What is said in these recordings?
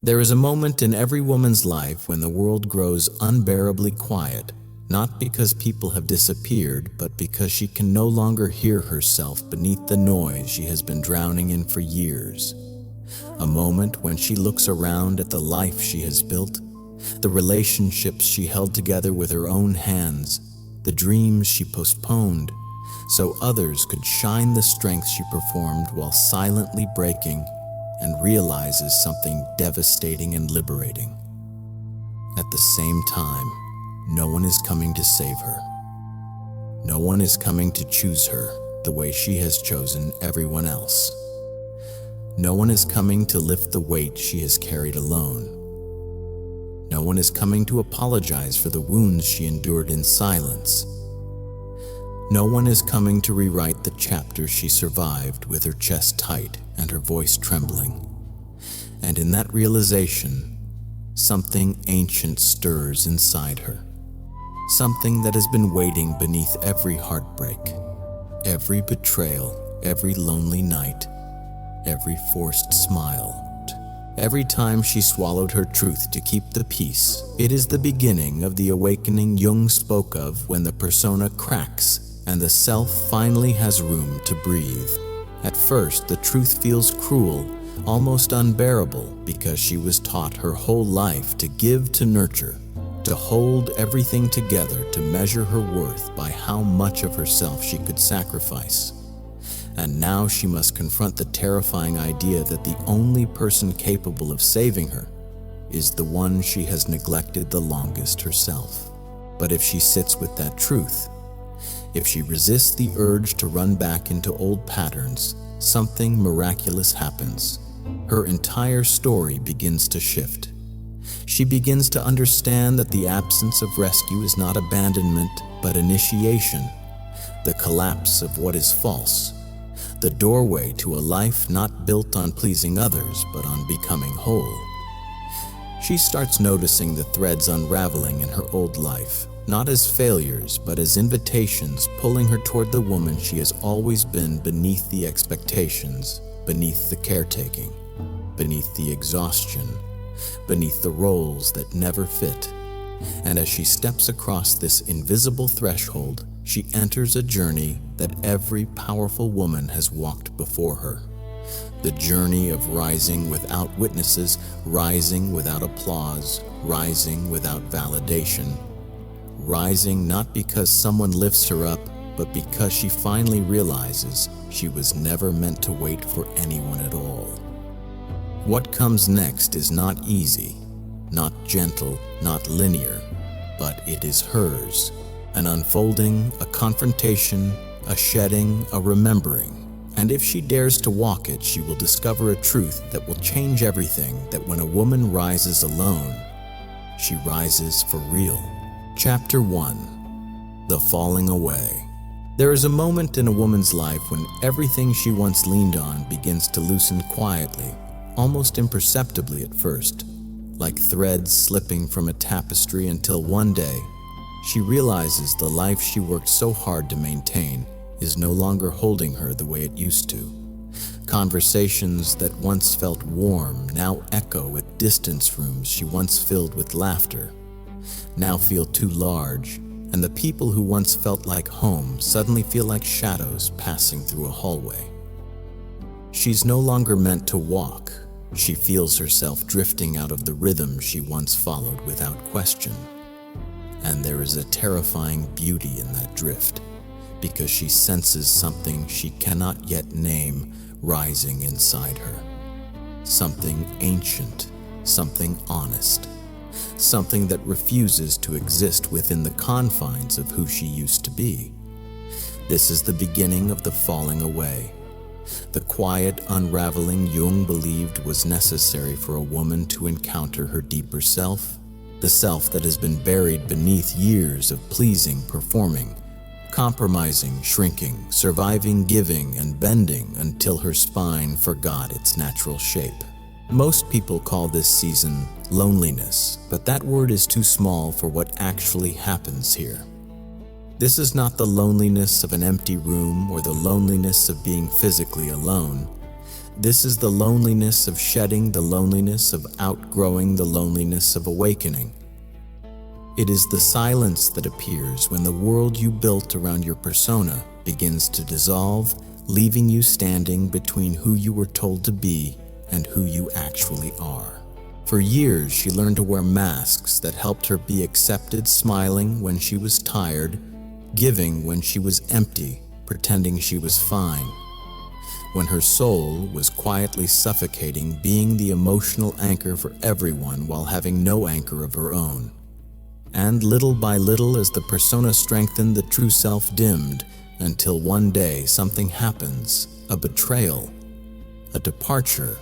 There is a moment in every woman's life when the world grows unbearably quiet, not because people have disappeared, but because she can no longer hear herself beneath the noise she has been drowning in for years. A moment when she looks around at the life she has built, the relationships she held together with her own hands, the dreams she postponed, so others could shine the strength she performed while silently breaking, and realizes something devastating and liberating. At the same time, no one is coming to save her. No one is coming to choose her the way she has chosen everyone else. No one is coming to lift the weight she has carried alone. No one is coming to apologize for the wounds she endured in silence. No one is coming to rewrite the chapter she survived with her chest tight and her voice trembling. And in that realization, something ancient stirs inside her. Something that has been waiting beneath every heartbreak, every betrayal, every lonely night, every forced smile. Every time she swallowed her truth to keep the peace, it is the beginning of the awakening Jung spoke of when the persona cracks and the self finally has room to breathe. At first, the truth feels cruel, almost unbearable, because she was taught her whole life to give to nurture, to hold everything together, to measure her worth by how much of herself she could sacrifice. And now she must confront the terrifying idea that the only person capable of saving her is the one she has neglected the longest herself. But if she sits with that truth, if she resists the urge to run back into old patterns, something miraculous happens. Her entire story begins to shift. She begins to understand that the absence of rescue is not abandonment, but initiation, the collapse of what is false, the doorway to a life not built on pleasing others, but on becoming whole. She starts noticing the threads unraveling in her old life, not as failures, but as invitations pulling her toward the woman she has always been, beneath the expectations, beneath the caretaking, beneath the exhaustion, beneath the roles that never fit. And as she steps across this invisible threshold, she enters a journey that every powerful woman has walked before her. The journey of rising without witnesses, rising without applause, rising without validation. Rising not because someone lifts her up, but because she finally realizes she was never meant to wait for anyone at all. What comes next is not easy, not gentle, not linear, but it is hers. An unfolding, a confrontation, a shedding, a remembering. And if she dares to walk it, she will discover a truth that will change everything, that when a woman rises alone, she rises for real. Chapter 1. The Falling Away. There is a moment in a woman's life when everything she once leaned on begins to loosen quietly, almost imperceptibly at first, like threads slipping from a tapestry, until one day, she realizes the life she worked so hard to maintain is no longer holding her the way it used to. Conversations that once felt warm now echo with distance. Rooms she once filled with laughter now feel too large, and the people who once felt like home suddenly feel like shadows passing through a hallway. She's no longer meant to walk. She feels herself drifting out of the rhythm she once followed without question. And there is a terrifying beauty in that drift, because she senses something she cannot yet name rising inside her. Something ancient, something honest, something that refuses to exist within the confines of who she used to be. This is the beginning of the falling away, the quiet unraveling Jung believed was necessary for a woman to encounter her deeper self, the self that has been buried beneath years of pleasing, performing, compromising, shrinking, surviving, giving, and bending until her spine forgot its natural shape. Most people call this season loneliness, but that word is too small for what actually happens here. This is not the loneliness of an empty room or the loneliness of being physically alone. This is the loneliness of shedding, the loneliness of outgrowing, the loneliness of awakening. It is the silence that appears when the world you built around your persona begins to dissolve, leaving you standing between who you were told to be and who you actually are. For years, she learned to wear masks that helped her be accepted, smiling when she was tired, giving when she was empty, pretending she was fine. When her soul was quietly suffocating, being the emotional anchor for everyone while having no anchor of her own. And little by little, as the persona strengthened, the true self dimmed, until one day something happens, a betrayal, a departure,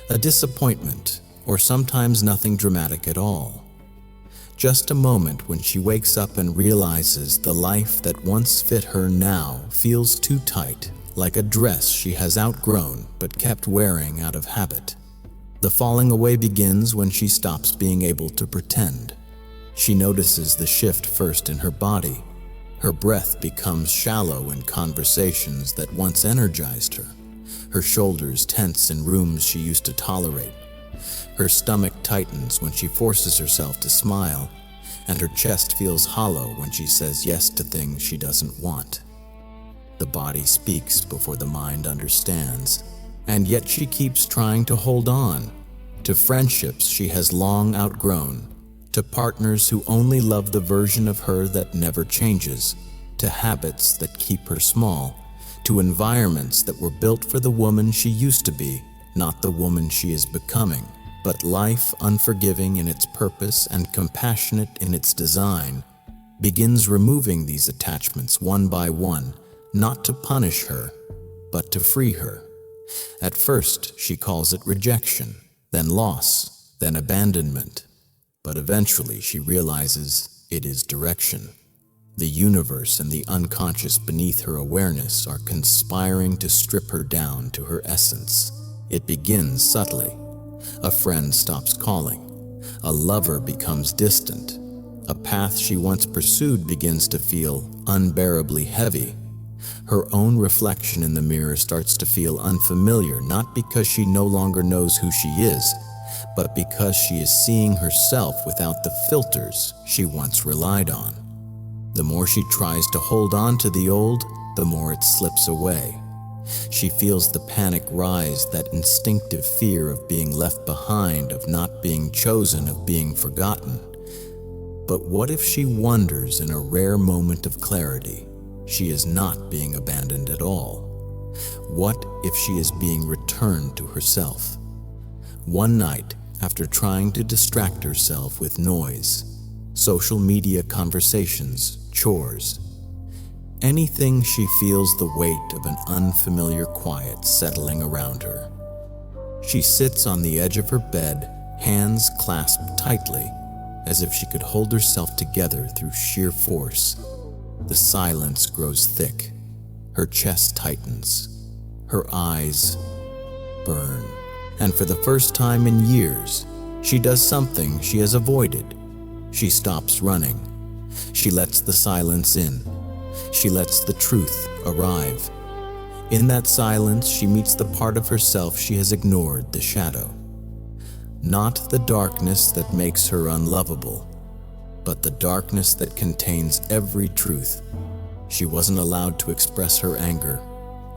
a disappointment, or sometimes nothing dramatic at all. Just a moment when she wakes up and realizes the life that once fit her now feels too tight, like a dress she has outgrown but kept wearing out of habit. The falling away begins when she stops being able to pretend. She notices the shift first in her body. Her breath becomes shallow in conversations that once energized her. Her shoulders tense in rooms she used to tolerate. Her stomach tightens when she forces herself to smile, and her chest feels hollow when she says yes to things she doesn't want. The body speaks before the mind understands, and yet she keeps trying to hold on to friendships she has long outgrown, to partners who only love the version of her that never changes, to habits that keep her small, to environments that were built for the woman she used to be, not the woman she is becoming. But life, unforgiving in its purpose and compassionate in its design, begins removing these attachments one by one, not to punish her, but to free her. At first, she calls it rejection, then loss, then abandonment. But eventually she realizes it is direction. The universe and the unconscious beneath her awareness are conspiring to strip her down to her essence. It begins subtly. A friend stops calling. A lover becomes distant. A path she once pursued begins to feel unbearably heavy. Her own reflection in the mirror starts to feel unfamiliar, not because she no longer knows who she is, but because she is seeing herself without the filters she once relied on. The more she tries to hold on to the old, the more it slips away. She feels the panic rise, that instinctive fear of being left behind, of not being chosen, of being forgotten. But what if she wonders in a rare moment of clarity, she is not being abandoned at all? What if she is being returned to herself? One night, after trying to distract herself with noise, social media conversations, chores, anything, she feels the weight of an unfamiliar quiet settling around her. She sits on the edge of her bed, hands clasped tightly, as if she could hold herself together through sheer force. The silence grows thick. Her chest tightens. Her eyes burn. And for the first time in years, she does something she has avoided. She stops running. She lets the silence in. She lets the truth arrive. In that silence, she meets the part of herself she has ignored, the shadow. Not the darkness that makes her unlovable, but the darkness that contains every truth. She wasn't allowed to express her anger,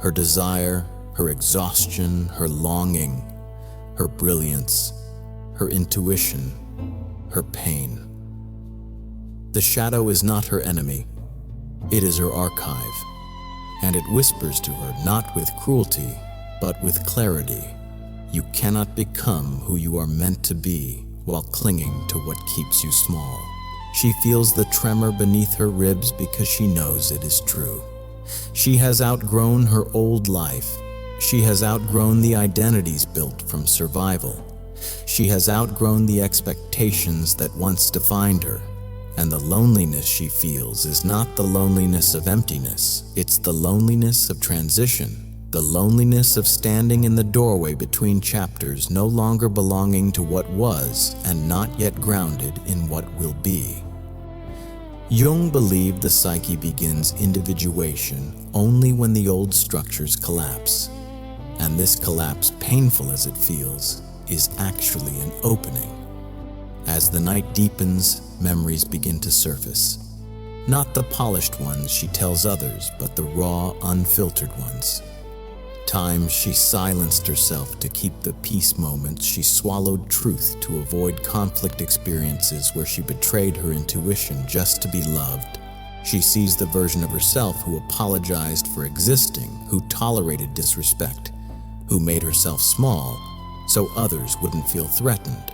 her desire, her exhaustion, her longing, her brilliance, her intuition, her pain. The shadow is not her enemy. It is her archive, and it whispers to her not with cruelty, but with clarity. You cannot become who you are meant to be while clinging to what keeps you small. She feels the tremor beneath her ribs because she knows it is true. She has outgrown her old life. She has outgrown the identities built from survival. She has outgrown the expectations that once defined her. And the loneliness she feels is not the loneliness of emptiness. It's the loneliness of transition, the loneliness of standing in the doorway between chapters, no longer belonging to what was and not yet grounded in what will be. Jung believed the psyche begins individuation only when the old structures collapse. And this collapse, painful as it feels, is actually an opening. As the night deepens, memories begin to surface. Not the polished ones she tells others, but the raw, unfiltered ones. Times she silenced herself to keep the peace moments. She swallowed truth to avoid conflict experiences where she betrayed her intuition just to be loved. She sees the version of herself who apologized for existing, who tolerated disrespect, who made herself small so others wouldn't feel threatened.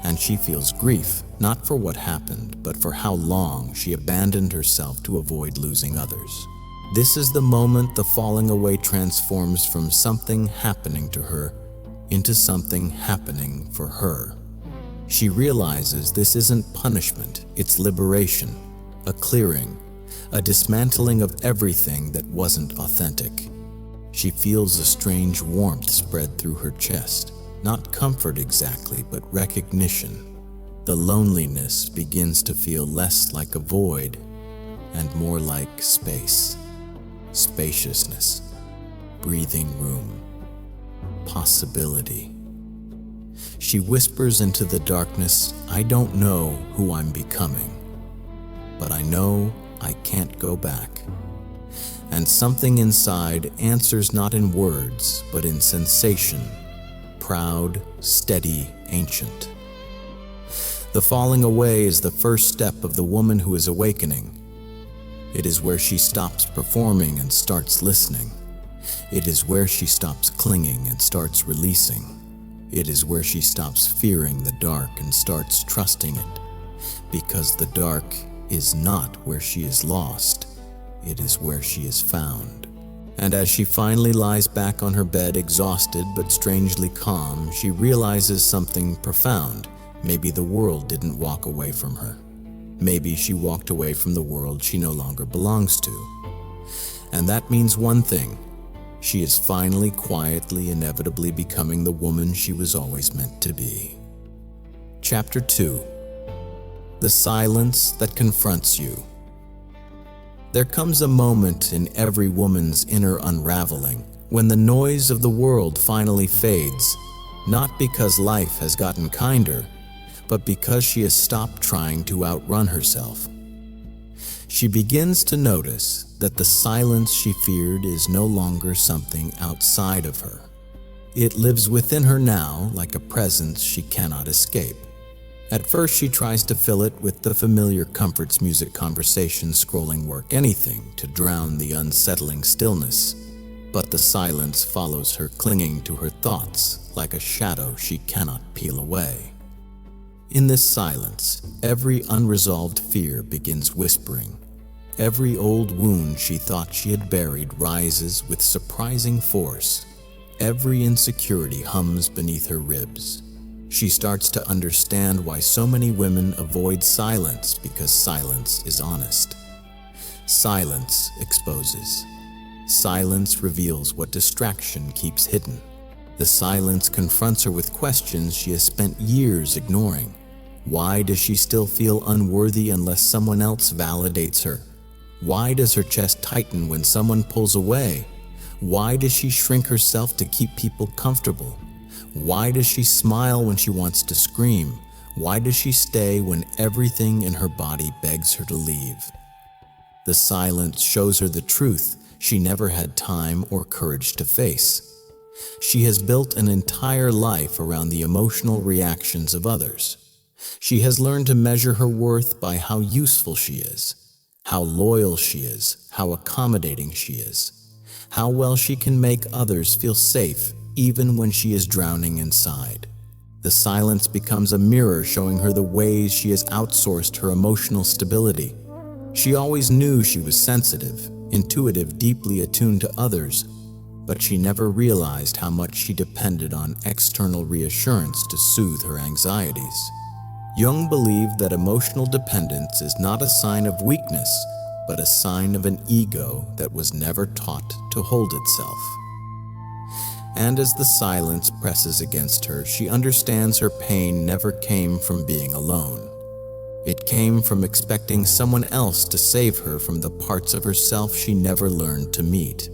And she feels grief, not for what happened, but for how long she abandoned herself to avoid losing others. This is the moment the falling away transforms from something happening to her into something happening for her. She realizes this isn't punishment, it's liberation, a clearing, a dismantling of everything that wasn't authentic. She feels a strange warmth spread through her chest, not comfort exactly, but recognition. The loneliness begins to feel less like a void and more like space, spaciousness, breathing room, possibility. She whispers into the darkness, "I don't know who I'm becoming, but I know I can't go back." And something inside answers not in words, but in sensation, proud, steady, ancient. The falling away is the first step of the woman who is awakening. It is where she stops performing and starts listening. It is where she stops clinging and starts releasing. It is where she stops fearing the dark and starts trusting it. Because the dark is not where she is lost, it is where she is found. And as she finally lies back on her bed, exhausted but strangely calm, she realizes something profound. Maybe the world didn't walk away from her. Maybe she walked away from the world she no longer belongs to. And that means one thing. She is finally, quietly, inevitably becoming the woman she was always meant to be. Chapter 2. The silence that confronts you. There comes a moment in every woman's inner unraveling when the noise of the world finally fades, not because life has gotten kinder, but because she has stopped trying to outrun herself. She begins to notice that the silence she feared is no longer something outside of her. It lives within her now like a presence she cannot escape. At first, she tries to fill it with the familiar comforts, music, conversation, scrolling, work, anything to drown the unsettling stillness. But the silence follows her, clinging to her thoughts like a shadow she cannot peel away. In this silence, every unresolved fear begins whispering. Every old wound she thought she had buried rises with surprising force. Every insecurity hums beneath her ribs. She starts to understand why so many women avoid silence, because silence is honest. Silence exposes. Silence reveals what distraction keeps hidden. The silence confronts her with questions she has spent years ignoring. Why does she still feel unworthy unless someone else validates her? Why does her chest tighten when someone pulls away? Why does she shrink herself to keep people comfortable? Why does she smile when she wants to scream? Why does she stay when everything in her body begs her to leave? The silence shows her the truth she never had time or courage to face. She has built an entire life around the emotional reactions of others. She has learned to measure her worth by how useful she is, how loyal she is, how accommodating she is, how well she can make others feel safe even when she is drowning inside. The silence becomes a mirror showing her the ways she has outsourced her emotional stability. She always knew she was sensitive, intuitive, deeply attuned to others, but she never realized how much she depended on external reassurance to soothe her anxieties. Jung believed that emotional dependence is not a sign of weakness, but a sign of an ego that was never taught to hold itself. And as the silence presses against her, she understands her pain never came from being alone. It came from expecting someone else to save her from the parts of herself she never learned to meet.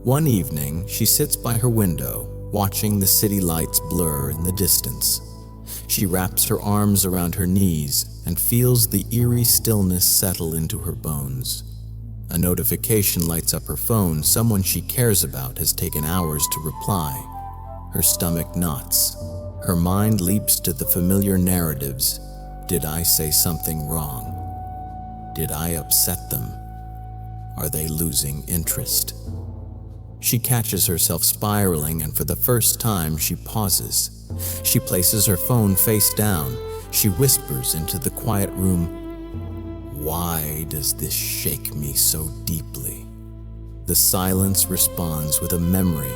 One evening, she sits by her window, watching the city lights blur in the distance. She wraps her arms around her knees and feels the eerie stillness settle into her bones. A notification lights up her phone. Someone she cares about has taken hours to reply. Her stomach knots. Her mind leaps to the familiar narratives. Did I say something wrong? Did I upset them? Are they losing interest? She catches herself spiraling, and for the first time she pauses. She places her phone face down. She whispers into the quiet room, "Why does this shake me so deeply?" The silence responds with a memory.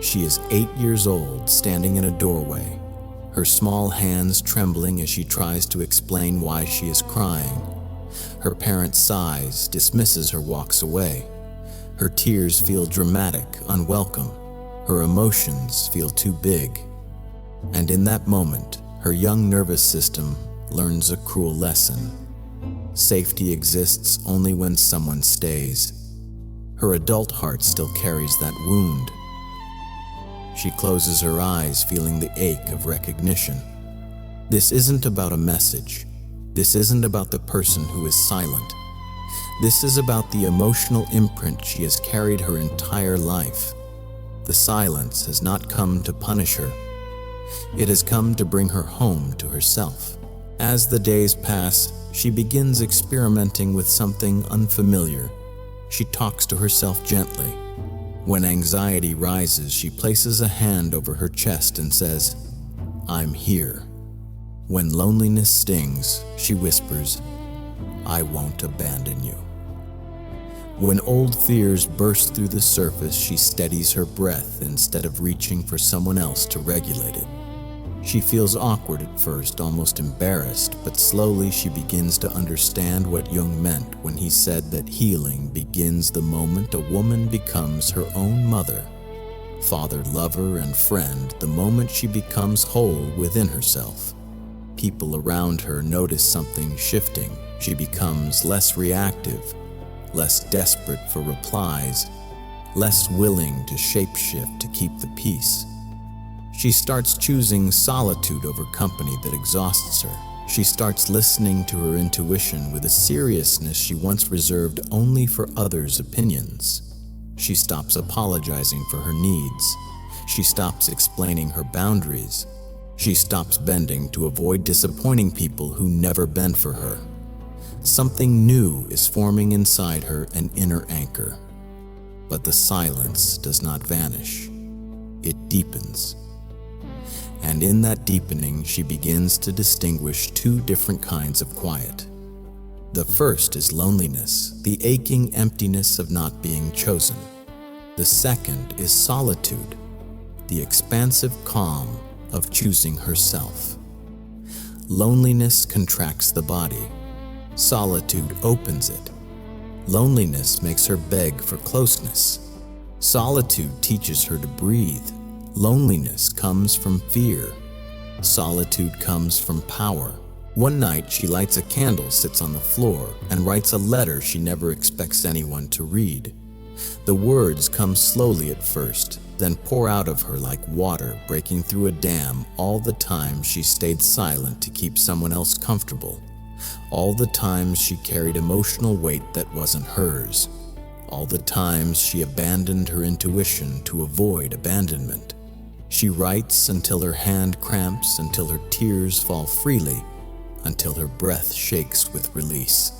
She is 8 years old, standing in a doorway, her small hands trembling as she tries to explain why she is crying. Her parent sighs, dismisses her, walks away. Her tears feel dramatic, unwelcome. Her emotions feel too big. And in that moment, her young nervous system learns a cruel lesson. Safety exists only when someone stays. Her adult heart still carries that wound. She closes her eyes, feeling the ache of recognition. This isn't about a message. This isn't about the person who is silent. This is about the emotional imprint she has carried her entire life. The silence has not come to punish her. It has come to bring her home to herself. As the days pass, she begins experimenting with something unfamiliar. She talks to herself gently. When anxiety rises, she places a hand over her chest and says, "I'm here." When loneliness stings, she whispers, "I won't abandon you." When old fears burst through the surface, she steadies her breath instead of reaching for someone else to regulate it. She feels awkward at first, almost embarrassed, but slowly she begins to understand what Jung meant when he said that healing begins the moment a woman becomes her own mother, father, lover, and friend, the moment she becomes whole within herself. People around her notice something shifting. She becomes less reactive, less desperate for replies, less willing to shapeshift to keep the peace. She starts choosing solitude over company that exhausts her. She starts listening to her intuition with a seriousness she once reserved only for others' opinions. She stops apologizing for her needs. She stops explaining her boundaries. She stops bending to avoid disappointing people who never bent for her. Something new is forming inside her, an inner anchor. But the silence does not vanish. It deepens. And in that deepening, she begins to distinguish two different kinds of quiet. The first is loneliness, the aching emptiness of not being chosen. The second is solitude, the expansive calm of choosing herself. Loneliness contracts the body. Solitude opens it. Loneliness makes her beg for closeness. Solitude teaches her to breathe. Loneliness comes from fear. Solitude comes from power. One night, she lights a candle, sits on the floor, and writes a letter she never expects anyone to read. The words come slowly at first, then pour out of her like water breaking through a dam. All the time she stayed silent to keep someone else comfortable. All the times she carried emotional weight that wasn't hers. All the times she abandoned her intuition to avoid abandonment. She writes until her hand cramps, until her tears fall freely, until her breath shakes with release.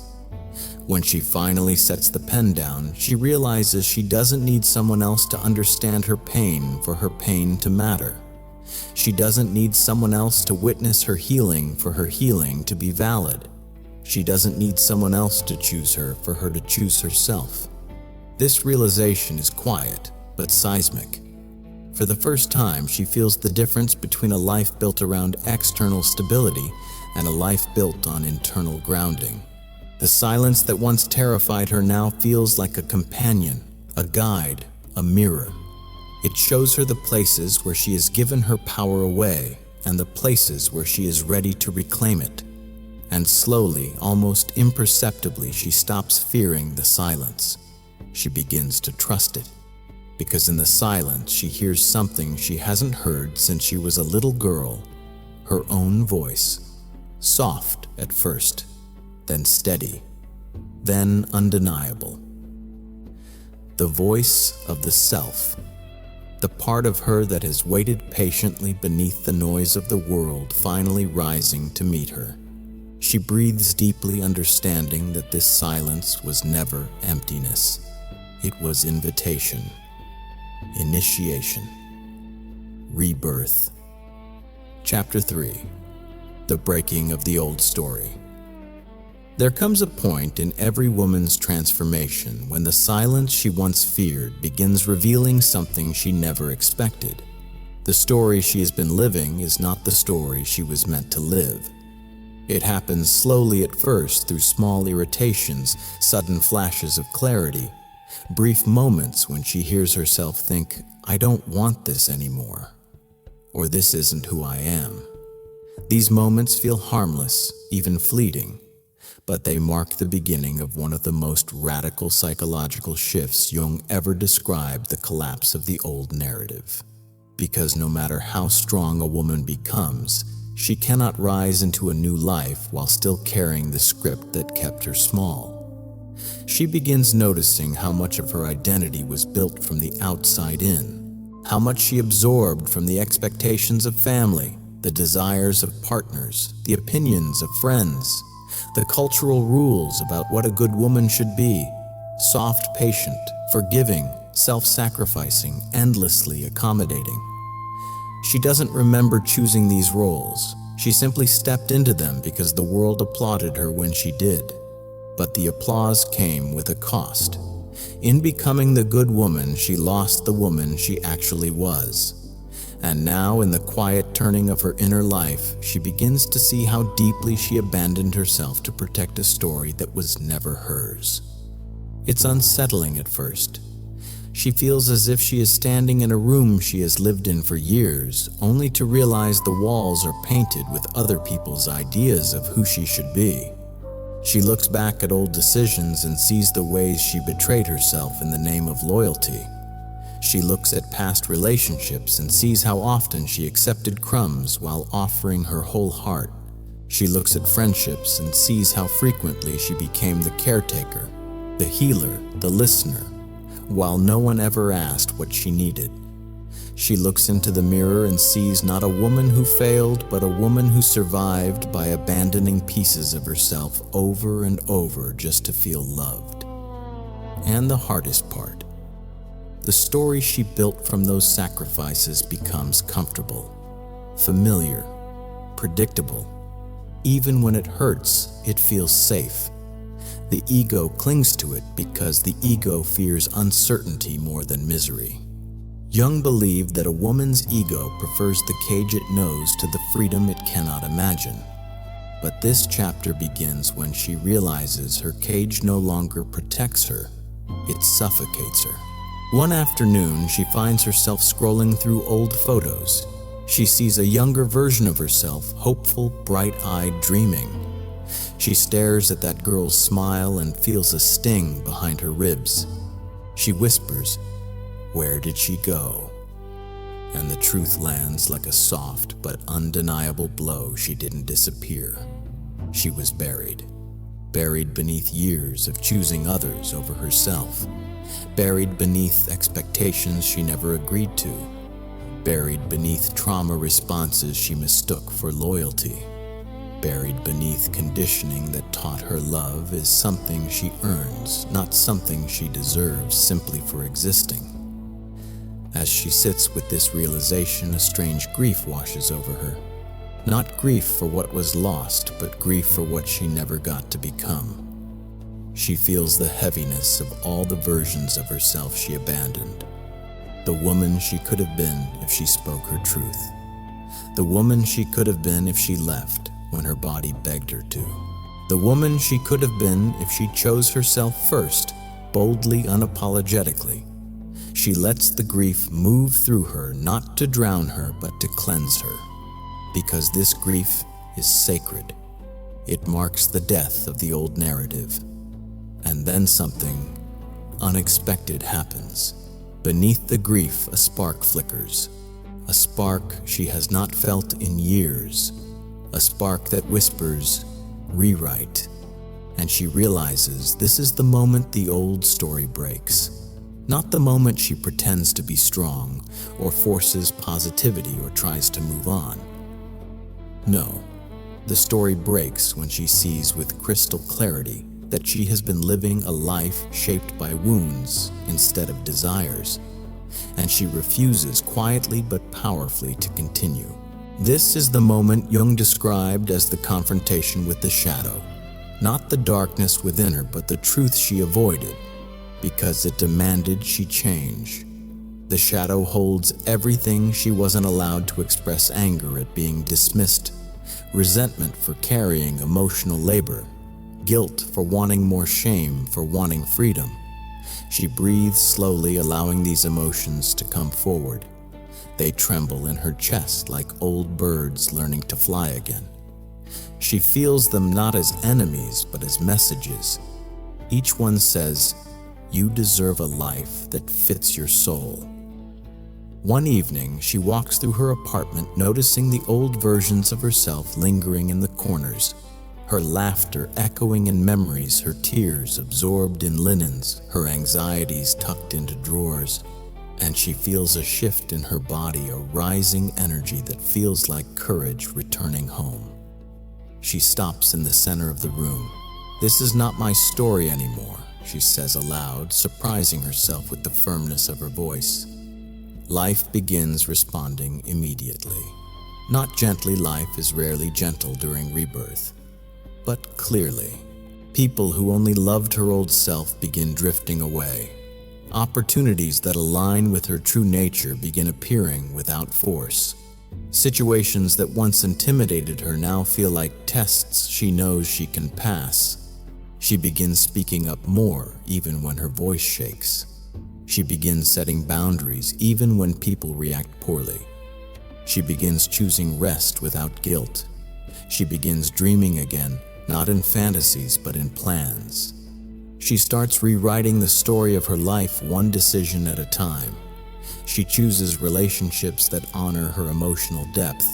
When she finally sets the pen down, she realizes she doesn't need someone else to understand her pain for her pain to matter. She doesn't need someone else to witness her healing for her healing to be valid. She doesn't need someone else to choose her for her to choose herself. This realization is quiet, but seismic. For the first time, she feels the difference between a life built around external stability and a life built on internal grounding. The silence that once terrified her now feels like a companion, a guide, a mirror. It shows her the places where she has given her power away and the places where she is ready to reclaim it. And slowly, almost imperceptibly, she stops fearing the silence. She begins to trust it. because in the silence she hears something she hasn't heard since she was a little girl, her own voice, soft at first, then steady, then undeniable. The voice of the self, the part of her that has waited patiently beneath the noise of the world finally rising to meet her. She breathes deeply, understanding that this silence was never emptiness. It was invitation, initiation, rebirth. Chapter 3. The Breaking of the Old Story. There comes a point in every woman's transformation when the silence she once feared begins revealing something she never expected. The story she has been living is not the story she was meant to live. It happens slowly at first through small irritations, sudden flashes of clarity, brief moments when she hears herself think, "I don't want this anymore," or "This isn't who I am." These moments feel harmless, even fleeting, but they mark the beginning of one of the most radical psychological shifts Jung ever described: the collapse of the old narrative. Because no matter how strong a woman becomes, she cannot rise into a new life while still carrying the script that kept her small. She begins noticing how much of her identity was built from the outside in, how much she absorbed from the expectations of family, the desires of partners, the opinions of friends, the cultural rules about what a good woman should be: soft, patient, forgiving, self-sacrificing, endlessly accommodating. She doesn't remember choosing these roles. She simply stepped into them because the world applauded her when she did. But the applause came with a cost. In becoming the good woman, she lost the woman she actually was. And now, in the quiet turning of her inner life, she begins to see how deeply she abandoned herself to protect a story that was never hers. It's unsettling at first. She feels as if she is standing in a room she has lived in for years, only to realize the walls are painted with other people's ideas of who she should be. She looks back at old decisions and sees the ways she betrayed herself in the name of loyalty. She looks at past relationships and sees how often she accepted crumbs while offering her whole heart. She looks at friendships and sees how frequently she became the caretaker, the healer, the listener, while no one ever asked what she needed. She looks into the mirror and sees not a woman who failed, but a woman who survived by abandoning pieces of herself over and over just to feel loved. And the hardest part, the story she built from those sacrifices becomes comfortable, familiar, predictable. Even when it hurts, it feels safe. The ego clings to it because the ego fears uncertainty more than misery. Jung believed that a woman's ego prefers the cage it knows to the freedom it cannot imagine. But this chapter begins when she realizes her cage no longer protects her, it suffocates her. One afternoon, she finds herself scrolling through old photos. She sees a younger version of herself, hopeful, bright-eyed, dreaming. She stares at that girl's smile and feels a sting behind her ribs. She whispers, "Where did she go?" And the truth lands like a soft but undeniable blow. She didn't disappear. She was buried beneath years of choosing others over herself, buried beneath expectations she never agreed to, buried beneath trauma responses she mistook for loyalty, buried beneath conditioning that taught her love is something she earns, not something she deserves simply for existing. As she sits with this realization, a strange grief washes over her. Not grief for what was lost, but grief for what she never got to become. She feels the heaviness of all the versions of herself she abandoned. The woman she could have been if she spoke her truth. The woman she could have been if she left when her body begged her to. The woman she could have been if she chose herself first, boldly, unapologetically. She lets the grief move through her, not to drown her, but to cleanse her. Because this grief is sacred. It marks the death of the old narrative. And then something unexpected happens. Beneath the grief, a spark flickers, a spark she has not felt in years, a spark that whispers, "Rewrite." And she realizes this is the moment the old story breaks. Not the moment she pretends to be strong, or forces positivity, or tries to move on. No, the story breaks when she sees with crystal clarity that she has been living a life shaped by wounds instead of desires, and she refuses quietly but powerfully to continue. This is the moment Jung described as the confrontation with the shadow, not the darkness within her, but the truth she avoided, because it demanded she change. The shadow holds everything she wasn't allowed to express: anger at being dismissed, resentment for carrying emotional labor, guilt for wanting more, shame for wanting freedom. She breathes slowly, allowing these emotions to come forward. They tremble in her chest like old birds learning to fly again. She feels them not as enemies, but as messages. Each one says, "You deserve a life that fits your soul." One evening, she walks through her apartment, noticing the old versions of herself lingering in the corners, her laughter echoing in memories, her tears absorbed in linens, her anxieties tucked into drawers. And she feels a shift in her body, a rising energy that feels like courage returning home. She stops in the center of the room. "This is not my story anymore," she says aloud, surprising herself with the firmness of her voice. Life begins responding immediately. Not gently, life is rarely gentle during rebirth, but clearly. People who only loved her old self begin drifting away. Opportunities that align with her true nature begin appearing without force. Situations that once intimidated her now feel like tests she knows she can pass. She begins speaking up more, even when her voice shakes. She begins setting boundaries, even when people react poorly. She begins choosing rest without guilt. She begins dreaming again, not in fantasies, but in plans. She starts rewriting the story of her life one decision at a time. She chooses relationships that honor her emotional depth.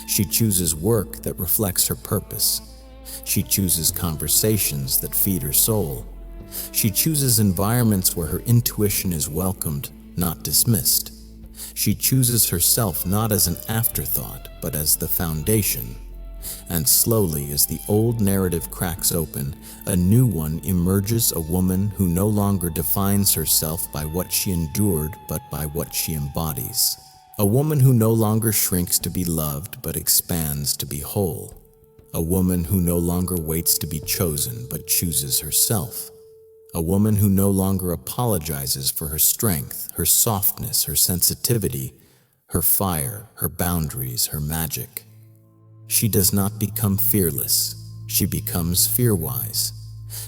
She chooses work that reflects her purpose. She chooses conversations that feed her soul. She chooses environments where her intuition is welcomed, not dismissed. She chooses herself not as an afterthought, but as the foundation. And slowly, as the old narrative cracks open, a new one emerges, a woman who no longer defines herself by what she endured, but by what she embodies. A woman who no longer shrinks to be loved, but expands to be whole. A woman who no longer waits to be chosen, but chooses herself. A woman who no longer apologizes for her strength, her softness, her sensitivity, her fire, her boundaries, her magic. She does not become fearless, she becomes fear-wise.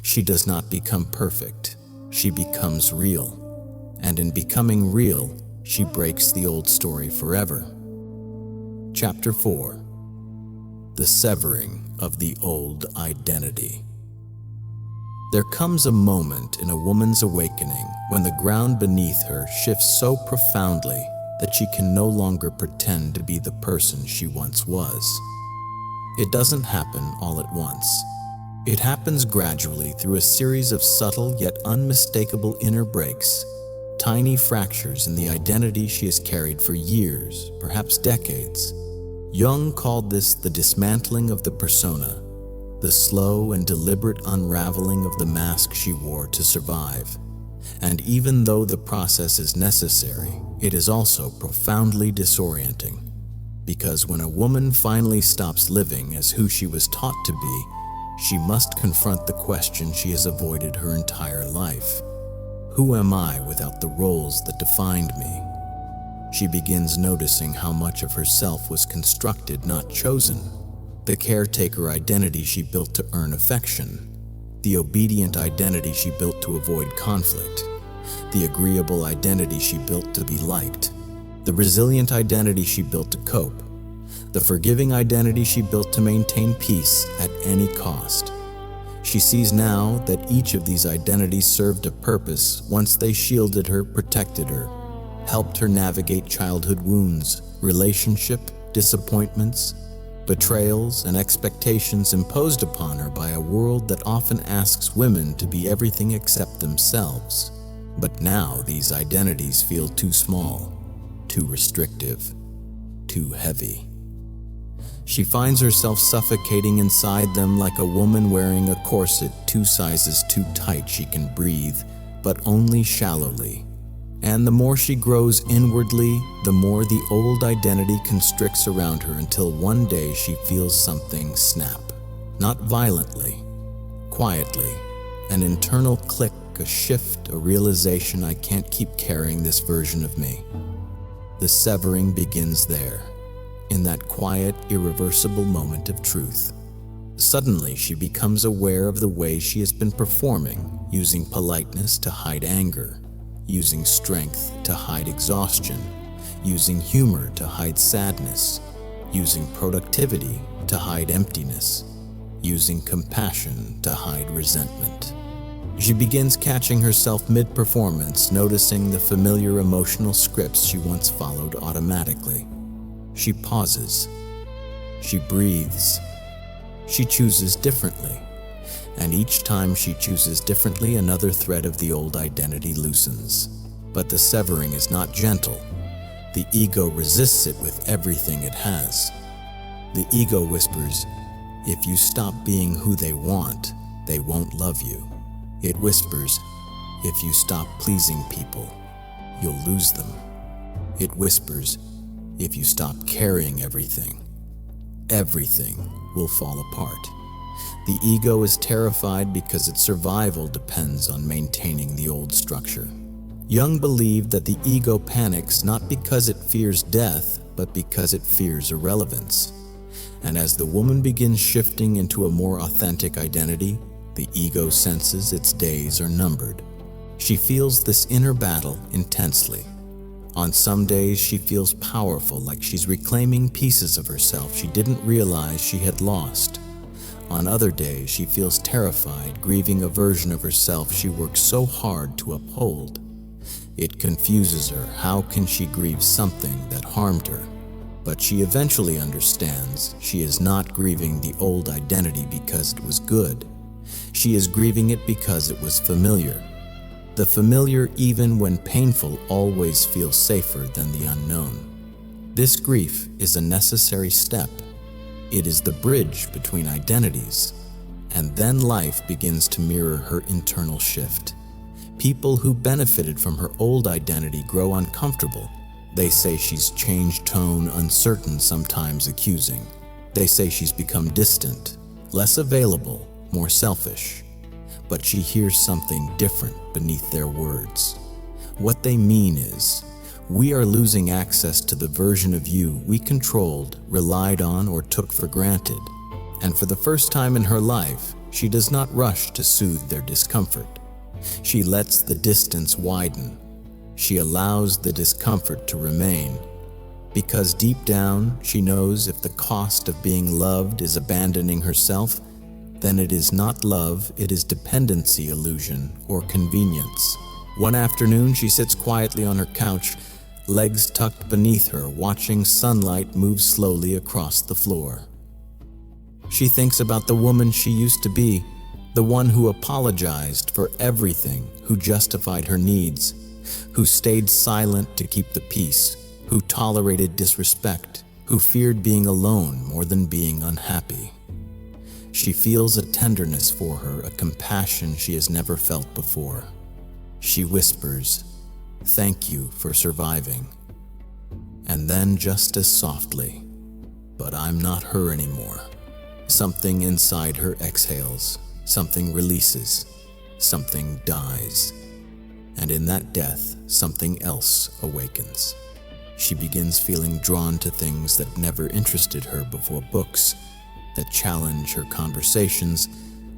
She does not become perfect, she becomes real. And in becoming real, she breaks the old story forever. Chapter 4. The Severing of the Old Identity. There comes a moment in a woman's awakening when the ground beneath her shifts so profoundly that she can no longer pretend to be the person she once was. It doesn't happen all at once. It happens gradually through a series of subtle yet unmistakable inner breaks, tiny fractures in the identity she has carried for years, perhaps decades. Jung called this the dismantling of the persona, the slow and deliberate unraveling of the mask she wore to survive. And even though the process is necessary, it is also profoundly disorienting. Because when a woman finally stops living as who she was taught to be, she must confront the question she has avoided her entire life. Who am I without the roles that defined me? She begins noticing how much of herself was constructed, not chosen. The caretaker identity she built to earn affection, the obedient identity she built to avoid conflict, the agreeable identity she built to be liked, the resilient identity she built to cope, the forgiving identity she built to maintain peace at any cost. She sees now that each of these identities served a purpose once they shielded her, protected her, helped her navigate childhood wounds, relationship disappointments, betrayals, and expectations imposed upon her by a world that often asks women to be everything except themselves. But now these identities feel too small, too restrictive, too heavy. She finds herself suffocating inside them like a woman wearing a corset 2 sizes too tight. She can breathe, but only shallowly. And the more she grows inwardly, the more the old identity constricts around her until one day she feels something snap. Not violently, quietly, an internal click, a shift, a realization: I can't keep carrying this version of me. The severing begins there, in that quiet, irreversible moment of truth. Suddenly, she becomes aware of the way she has been performing, using politeness to hide anger, using strength to hide exhaustion, using humor to hide sadness, using productivity to hide emptiness, using compassion to hide resentment. She begins catching herself mid-performance, noticing the familiar emotional scripts she once followed automatically. She pauses. She breathes. She chooses differently. And each time she chooses differently, another thread of the old identity loosens. But the severing is not gentle. The ego resists it with everything it has. The ego whispers, if you stop being who they want, they won't love you. It whispers, if you stop pleasing people, you'll lose them. It whispers, if you stop carrying everything will fall apart. The ego is terrified because its survival depends on maintaining the old structure. Jung believed that the ego panics not because it fears death, but because it fears irrelevance. And as the woman begins shifting into a more authentic identity, the ego senses its days are numbered. She feels this inner battle intensely. On some days, she feels powerful, like she's reclaiming pieces of herself she didn't realize she had lost. On other days, she feels terrified, grieving a version of herself she worked so hard to uphold. It confuses her. How can she grieve something that harmed her? But she eventually understands she is not grieving the old identity because it was good. She is grieving it because it was familiar. The familiar, even when painful, always feels safer than the unknown. This grief is a necessary step. It is the bridge between identities. And then life begins to mirror her internal shift. People who benefited from her old identity grow uncomfortable. They say she's changed tone, uncertain, sometimes accusing. They say she's become distant, less available, more selfish. But she hears something different beneath their words. What they mean is, we are losing access to the version of you we controlled, relied on, or took for granted. And for the first time in her life, she does not rush to soothe their discomfort. She lets the distance widen. She allows the discomfort to remain. Because deep down, she knows if the cost of being loved is abandoning herself, then it is not love, it is dependency, illusion, or convenience. One afternoon, she sits quietly on her couch, legs tucked beneath her, watching sunlight move slowly across the floor. She thinks about the woman she used to be, the one who apologized for everything, who justified her needs, who stayed silent to keep the peace, who tolerated disrespect, who feared being alone more than being unhappy. She feels a tenderness for her, a compassion she has never felt before. She whispers, "Thank you for surviving." And then, just as softly, "But I'm not her anymore." Something inside her exhales, something releases, something dies. And in that death, something else awakens. She begins feeling drawn to things that never interested her before: books that challenge her conversations,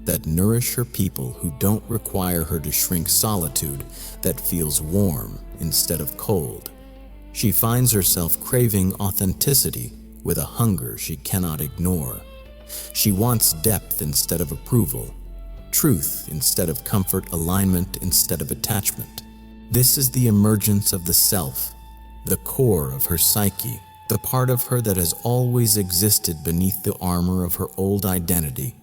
that nourish her people who don't require her to shrink, solitude that feels warm instead of cold. She finds herself craving authenticity with a hunger she cannot ignore. She wants depth instead of approval, truth instead of comfort, alignment instead of attachment. This is the emergence of the self, the core of her psyche, the part of her that has always existed beneath the armor of her old identity,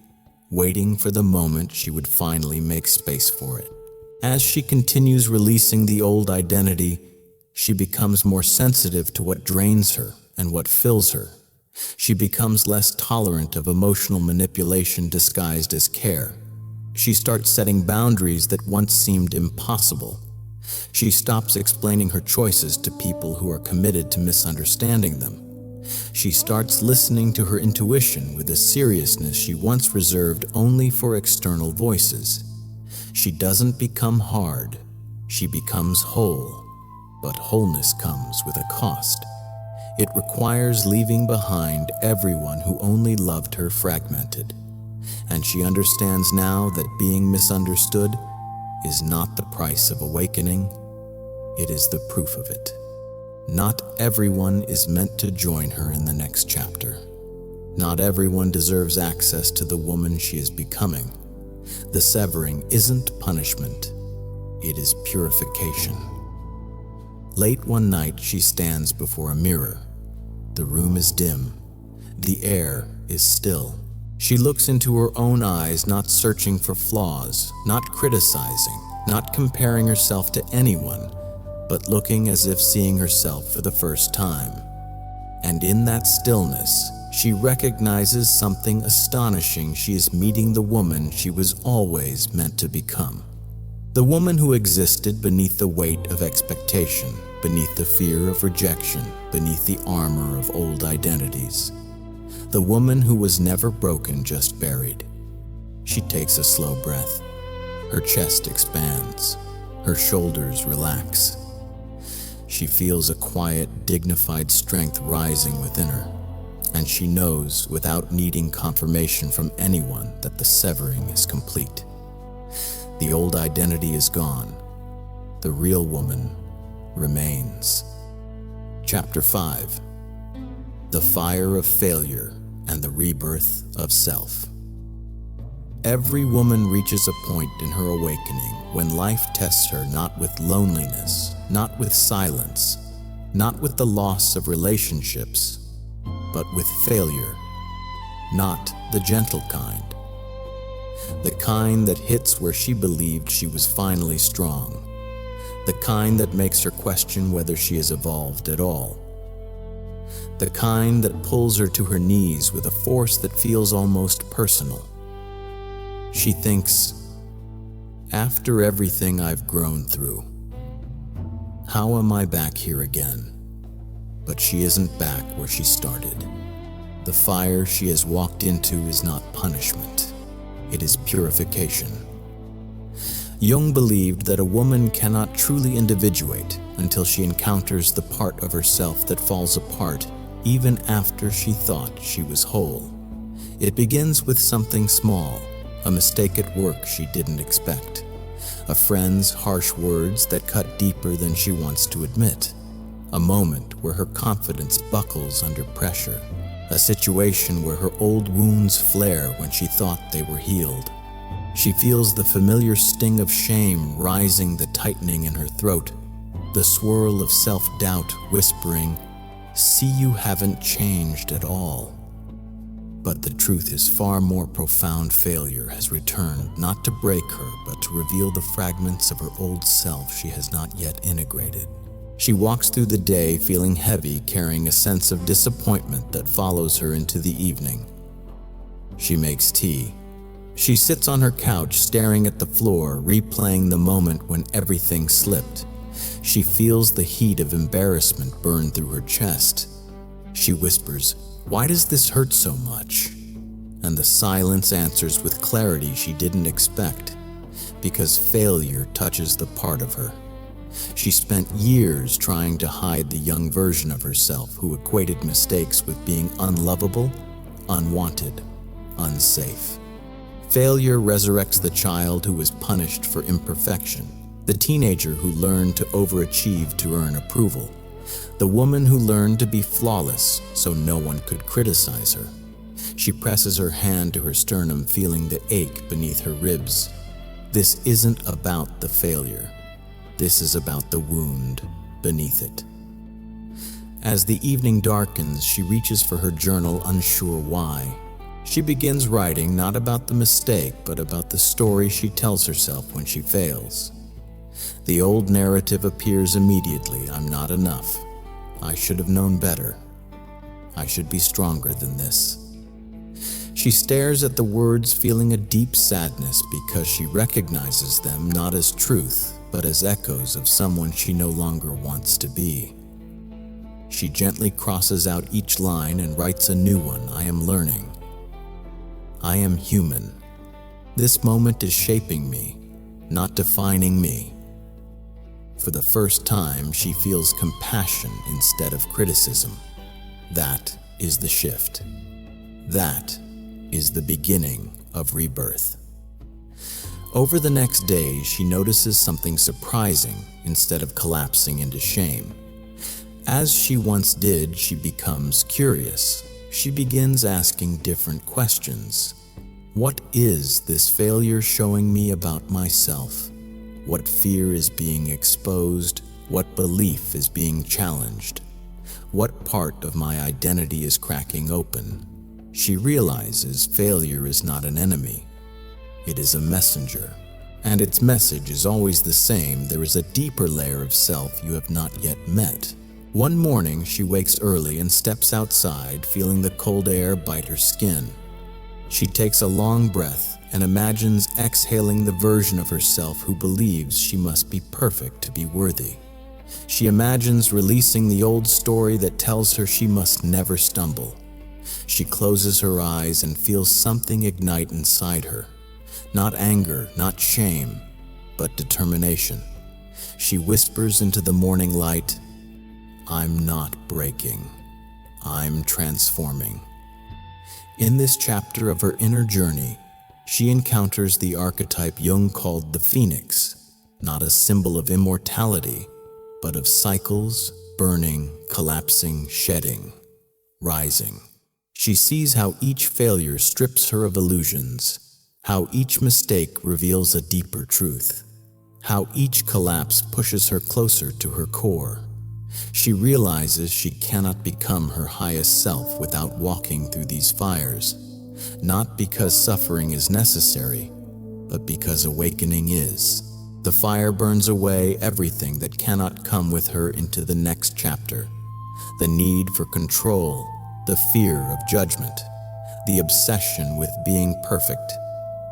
waiting for the moment she would finally make space for it. As she continues releasing the old identity, she becomes more sensitive to what drains her and what fills her. She becomes less tolerant of emotional manipulation disguised as care. She starts setting boundaries that once seemed impossible. She stops explaining her choices to people who are committed to misunderstanding them. She starts listening to her intuition with a seriousness she once reserved only for external voices. She doesn't become hard, she becomes whole. But wholeness comes with a cost. It requires leaving behind everyone who only loved her fragmented. And she understands now that being misunderstood is not the price of awakening, it is the proof of it. Not everyone is meant to join her in the next chapter. Not everyone deserves access to the woman she is becoming. The severing isn't punishment, it is purification. Late one night, she stands before a mirror. The room is dim. The air is still. She looks into her own eyes, not searching for flaws, not criticizing, not comparing herself to anyone, but looking as if seeing herself for the first time. And in that stillness, she recognizes something astonishing. She is meeting the woman she was always meant to become. The woman who existed beneath the weight of expectation, beneath the fear of rejection, beneath the armor of old identities. The woman who was never broken, just buried. She takes a slow breath. Her chest expands. Her shoulders relax. She feels a quiet, dignified strength rising within her, and she knows, without needing confirmation from anyone, that the severing is complete. The old identity is gone. The real woman remains. Chapter 5. The Fire of Failure and the Rebirth of Self. Every woman reaches a point in her awakening when life tests her not with loneliness, not with silence, not with the loss of relationships, but with failure, not the gentle kind. The kind that hits where she believed she was finally strong. The kind that makes her question whether she has evolved at all. The kind that pulls her to her knees with a force that feels almost personal. She thinks, after everything I've grown through, how am I back here again? But she isn't back where she started. The fire she has walked into is not punishment. It is purification. Jung believed that a woman cannot truly individuate until she encounters the part of herself that falls apart even after she thought she was whole. It begins with something small, a mistake at work she didn't expect, a friend's harsh words that cut deeper than she wants to admit, a moment where her confidence buckles under pressure, a situation where her old wounds flare when she thought they were healed. She feels the familiar sting of shame rising, the tightening in her throat, the swirl of self-doubt whispering, "See, you haven't changed at all." But the truth is far more profound. Failure has returned, not to break her, but to reveal the fragments of her old self she has not yet integrated. She walks through the day feeling heavy, carrying a sense of disappointment that follows her into the evening. She makes tea. She sits on her couch, staring at the floor, replaying the moment when everything slipped. She feels the heat of embarrassment burn through her chest. She whispers, "Why does this hurt so much?" And the silence answers with clarity she didn't expect, because failure touches the part of her. She spent years trying to hide the young version of herself who equated mistakes with being unlovable, unwanted, unsafe. Failure resurrects the child who was punished for imperfection, the teenager who learned to overachieve to earn approval, the woman who learned to be flawless so no one could criticize her. She presses her hand to her sternum, feeling the ache beneath her ribs. This isn't about the failure. This is about the wound beneath it. As the evening darkens, she reaches for her journal, unsure why. She begins writing not about the mistake, but about the story she tells herself when she fails. The old narrative appears immediately. I'm not enough. I should have known better. I should be stronger than this. She stares at the words, feeling a deep sadness because she recognizes them not as truth, but as echoes of someone she no longer wants to be. She gently crosses out each line and writes a new one. I am learning. I am human. This moment is shaping me, not defining me. For the first time, she feels compassion instead of criticism. That is the shift. That is the beginning of rebirth. Over the next days, she notices something surprising instead of collapsing into shame. As she once did, she becomes curious. She begins asking different questions. What is this failure showing me about myself? What fear is being exposed? What belief is being challenged? What part of my identity is cracking open? She realizes failure is not an enemy. It is a messenger. And its message is always the same. There is a deeper layer of self you have not yet met. One morning, she wakes early and steps outside, feeling the cold air bite her skin. She takes a long breath and imagines exhaling the version of herself who believes she must be perfect to be worthy. She imagines releasing the old story that tells her she must never stumble. She closes her eyes and feels something ignite inside her. Not anger, not shame, but determination. She whispers into the morning light, I'm not breaking. I'm transforming. In this chapter of her inner journey, she encounters the archetype Jung called the phoenix, not a symbol of immortality, but of cycles, burning, collapsing, shedding, rising. She sees how each failure strips her of illusions, how each mistake reveals a deeper truth, how each collapse pushes her closer to her core. She realizes she cannot become her highest self without walking through these fires, not because suffering is necessary, but because awakening is. The fire burns away everything that cannot come with her into the next chapter. The need for control, the fear of judgment, the obsession with being perfect,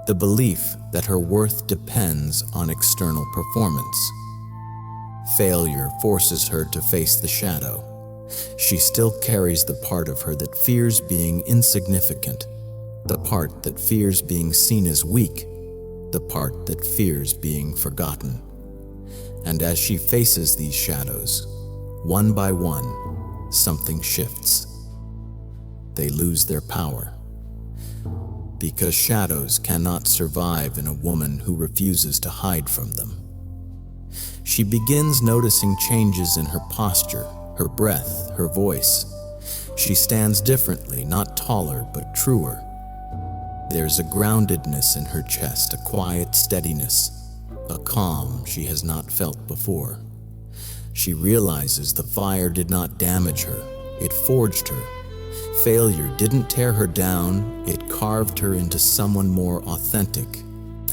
the belief that her worth depends on external performance. Failure forces her to face the shadow. She still carries the part of her that fears being insignificant, the part that fears being seen as weak, the part that fears being forgotten. And as she faces these shadows, one by one, something shifts. They lose their power. Because shadows cannot survive in a woman who refuses to hide from them. She begins noticing changes in her posture, her breath, her voice. She stands differently, not taller, but truer. There's a groundedness in her chest, a quiet steadiness, a calm she has not felt before. She realizes the fire did not damage her, it forged her. Failure didn't tear her down, it carved her into someone more authentic,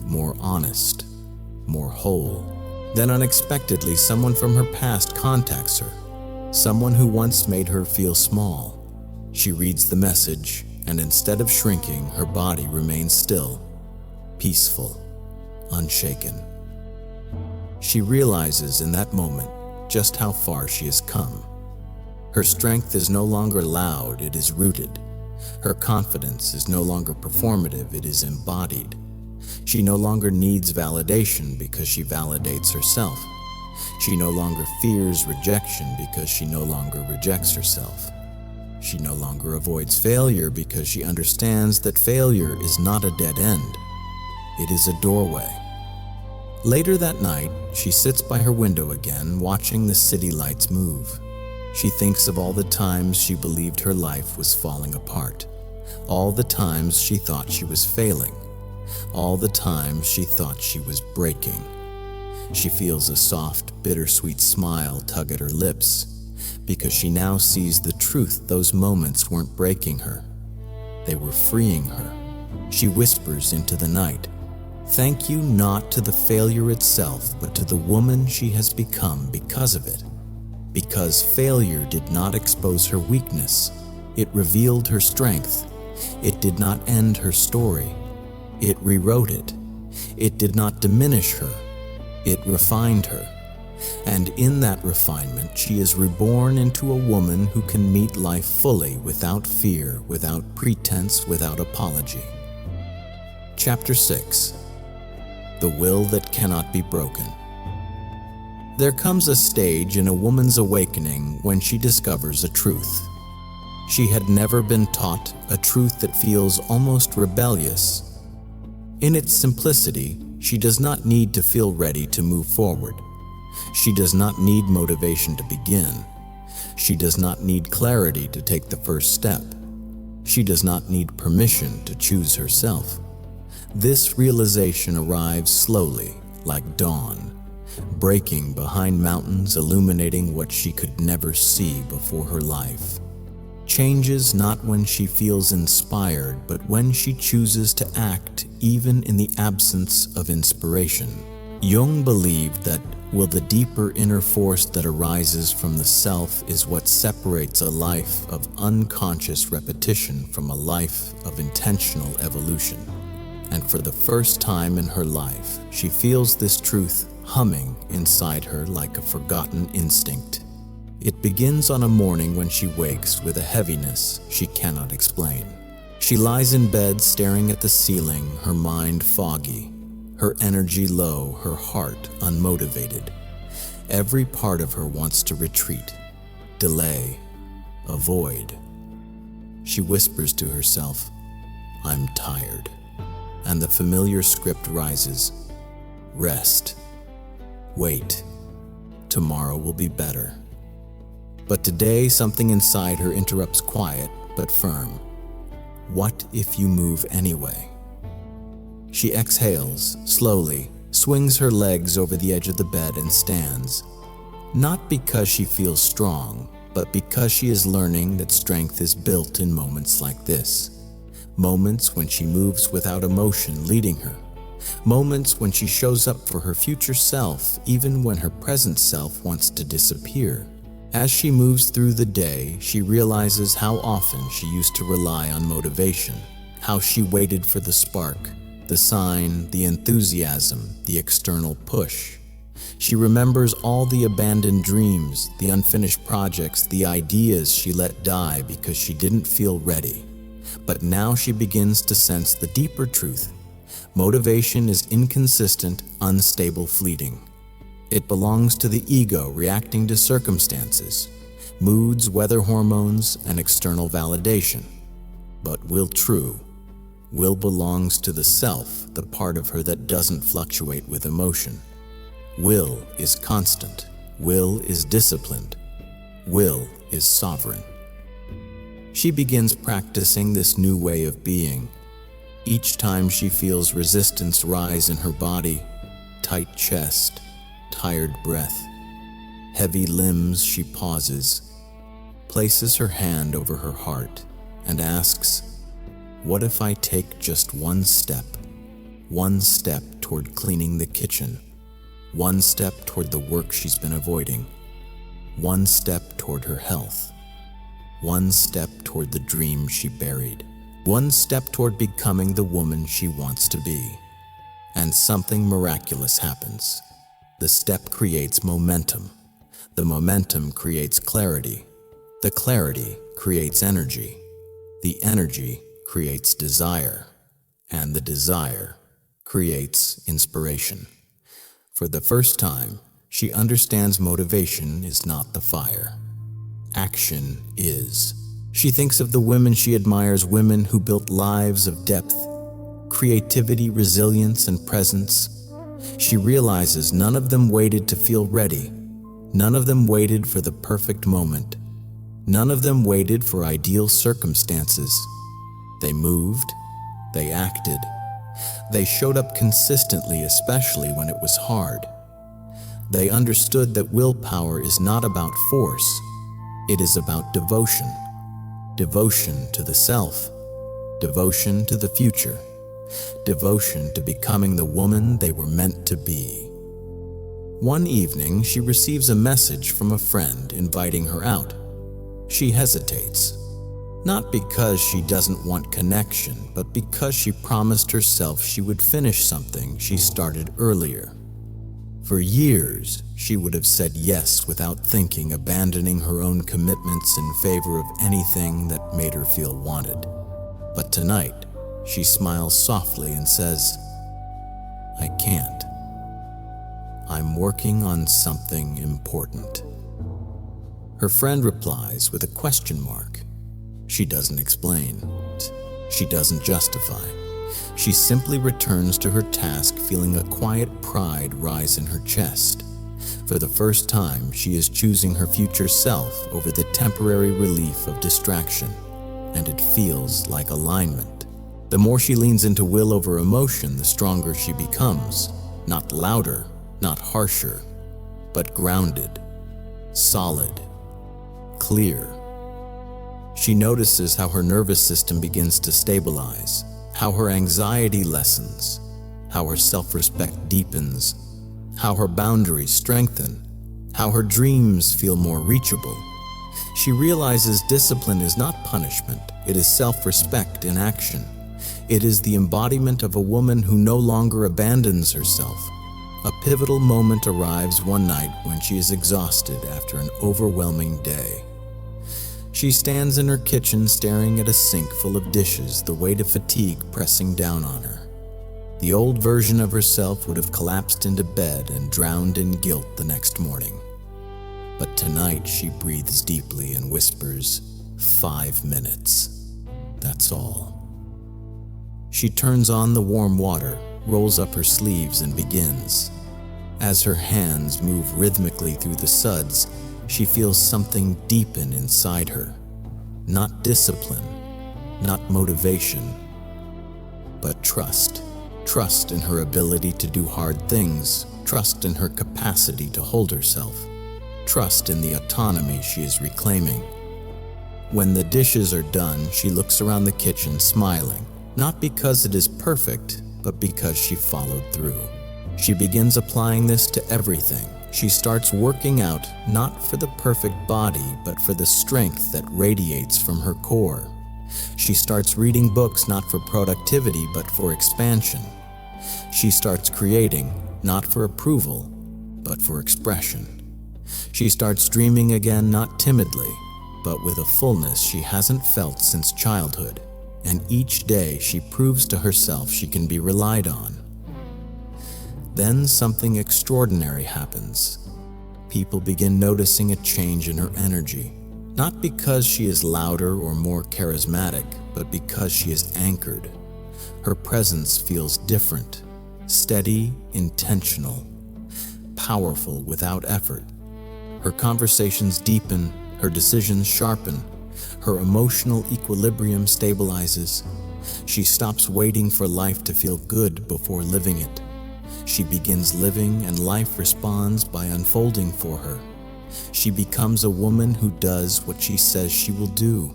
more honest, more whole. Then unexpectedly, someone from her past contacts her, someone who once made her feel small. She reads the message, and instead of shrinking, her body remains still, peaceful, unshaken. She realizes in that moment just how far she has come. Her strength is no longer loud, it is rooted. Her confidence is no longer performative, it is embodied. She no longer needs validation because she validates herself. She no longer fears rejection because she no longer rejects herself. She no longer avoids failure because she understands that failure is not a dead end. It is a doorway. Later that night, she sits by her window again, watching the city lights move. She thinks of all the times she believed her life was falling apart. All the times she thought she was failing. All the times she thought she was breaking. She feels a soft, bittersweet smile tug at her lips because she now sees the truth. Those moments weren't breaking her. They were freeing her. She whispers into the night, "Thank you not to the failure itself, but to the woman she has become because of it." Because failure did not expose her weakness. It revealed her strength. It did not end her story. It rewrote it. It did not diminish her. It refined her. And in that refinement, she is reborn into a woman who can meet life fully, without fear, without pretense, without apology. Chapter 6. The Will That Cannot Be Broken. There comes a stage in a woman's awakening when she discovers a truth. She had never been taught a truth that feels almost rebellious. In its simplicity, she does not need to feel ready to move forward. She does not need motivation to begin. She does not need clarity to take the first step. She does not need permission to choose herself. This realization arrives slowly, like dawn, breaking behind mountains, illuminating what she could never see before her life. Changes not when she feels inspired, but when she chooses to act even in the absence of inspiration. Jung believed that the deeper inner force that arises from the self is what separates a life of unconscious repetition from a life of intentional evolution. And for the first time in her life, she feels this truth humming inside her like a forgotten instinct. It begins on a morning when she wakes with a heaviness she cannot explain. She lies in bed staring at the ceiling, her mind foggy, her energy low, her heart unmotivated. Every part of her wants to retreat, delay, avoid. She whispers to herself, "I'm tired." And the familiar script rises. Rest. Wait. Tomorrow will be better. But today, something inside her interrupts quiet but firm. What if you move anyway? She exhales, slowly, swings her legs over the edge of the bed and stands. Not because she feels strong, but because she is learning that strength is built in moments like this. Moments when she moves without emotion leading her. Moments when she shows up for her future self, even when her present self wants to disappear. As she moves through the day, she realizes how often she used to rely on motivation, how she waited for the spark, the sign, the enthusiasm, the external push. She remembers all the abandoned dreams, the unfinished projects, the ideas she let die because she didn't feel ready. But now she begins to sense the deeper truth. Motivation is inconsistent, unstable, fleeting. It belongs to the ego reacting to circumstances, moods, weather hormones, and external validation. But will belongs to the self, the part of her that doesn't fluctuate with emotion. Will is constant. Will is disciplined. Will is sovereign. She begins practicing this new way of being. Each time she feels resistance rise in her body, tight chest, tired breath, heavy limbs, she pauses, places her hand over her heart, and asks, "What if I take just one step toward cleaning the kitchen, one step toward the work she's been avoiding, one step toward her health, one step toward the dream she buried, one step toward becoming the woman she wants to be?" And something miraculous happens. The step creates momentum. The momentum creates clarity. The clarity creates energy. The energy creates desire. And the desire creates inspiration. For the first time, she understands motivation is not the fire. Action is. She thinks of the women she admires, women who built lives of depth, creativity, resilience, and presence. She realizes none of them waited to feel ready. None of them waited for the perfect moment. None of them waited for ideal circumstances. They moved, they acted, they showed up consistently, especially when it was hard. They understood that willpower is not about force, it is about devotion. Devotion to the self, devotion to the future, devotion to becoming the woman they were meant to be. One evening, she receives a message from a friend inviting her out. She hesitates, not because she doesn't want connection, but because she promised herself she would finish something she started earlier. For years, she would have said yes without thinking, abandoning her own commitments in favor of anything that made her feel wanted. But tonight, she smiles softly and says, "I can't. I'm working on something important." Her friend replies with a question mark. She doesn't explain. She doesn't justify. She simply returns to her task, feeling a quiet pride rise in her chest. For the first time, she is choosing her future self over the temporary relief of distraction, and it feels like alignment. The more she leans into will over emotion, the stronger she becomes. Not louder, not harsher, but grounded, solid, clear. She notices how her nervous system begins to stabilize, how her anxiety lessens, how her self-respect deepens, how her boundaries strengthen, how her dreams feel more reachable. She realizes discipline is not punishment, it is self-respect in action. It is the embodiment of a woman who no longer abandons herself. A pivotal moment arrives one night when she is exhausted after an overwhelming day. She stands in her kitchen staring at a sink full of dishes, the weight of fatigue pressing down on her. The old version of herself would have collapsed into bed and drowned in guilt the next morning. But tonight she breathes deeply and whispers, 5 minutes. That's all. She turns on the warm water, rolls up her sleeves and begins. As her hands move rhythmically through the suds, she feels something deepen inside her. Not discipline, not motivation, but trust. Trust in her ability to do hard things, trust in her capacity to hold herself, trust in the autonomy she is reclaiming. When the dishes are done, she looks around the kitchen smiling, not because it is perfect, but because she followed through. She begins applying this to everything. She starts working out not for the perfect body, but for the strength that radiates from her core. She starts reading books not for productivity, but for expansion. She starts creating not for approval, but for expression. She starts dreaming again, not timidly, but with a fullness she hasn't felt since childhood. And each day she proves to herself she can be relied on. Then something extraordinary happens. People begin noticing a change in her energy, not because she is louder or more charismatic, but because she is anchored. Her presence feels different, steady, intentional, powerful without effort. Her conversations deepen, her decisions sharpen, her emotional equilibrium stabilizes. She stops waiting for life to feel good before living it. She begins living, and life responds by unfolding for her. She becomes a woman who does what she says she will do,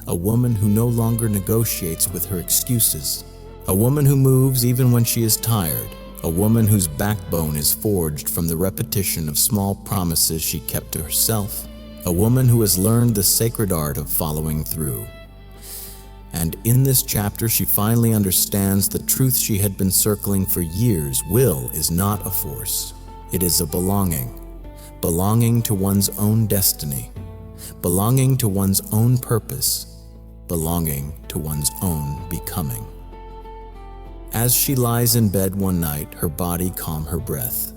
a woman who no longer negotiates with her excuses, a woman who moves even when she is tired, a woman whose backbone is forged from the repetition of small promises she kept to herself, a woman who has learned the sacred art of following through. And in this chapter, she finally understands the truth she had been circling for years. Will is not a force. It is a belonging. Belonging to one's own destiny. Belonging to one's own purpose. Belonging to one's own becoming. As she lies in bed one night, her body calm her breath.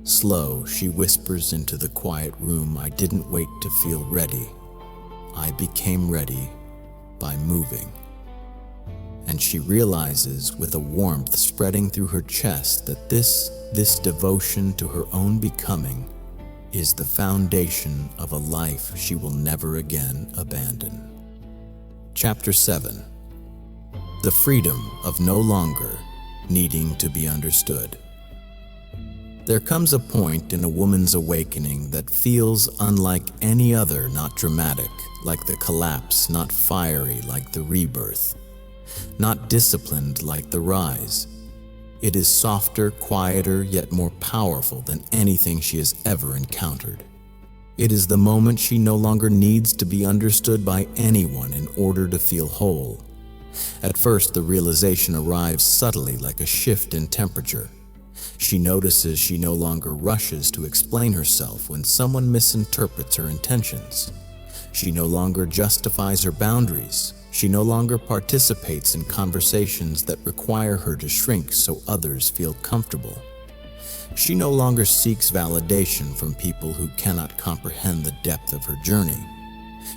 Slow, she whispers into the quiet room, "I didn't wait to feel ready. I became ready by moving." And she realizes with a warmth spreading through her chest that this devotion to her own becoming is the foundation of a life she will never again abandon. Chapter 7. the freedom of no longer needing to be understood. There comes a point in a woman's awakening that feels unlike any other, not dramatic, like the collapse, not fiery, like the rebirth, not disciplined, like the rise. It is softer, quieter, yet more powerful than anything she has ever encountered. It is the moment she no longer needs to be understood by anyone in order to feel whole. At first, the realization arrives subtly, like a shift in temperature. She notices she no longer rushes to explain herself when someone misinterprets her intentions. She no longer justifies her boundaries. She no longer participates in conversations that require her to shrink so others feel comfortable. She no longer seeks validation from people who cannot comprehend the depth of her journey.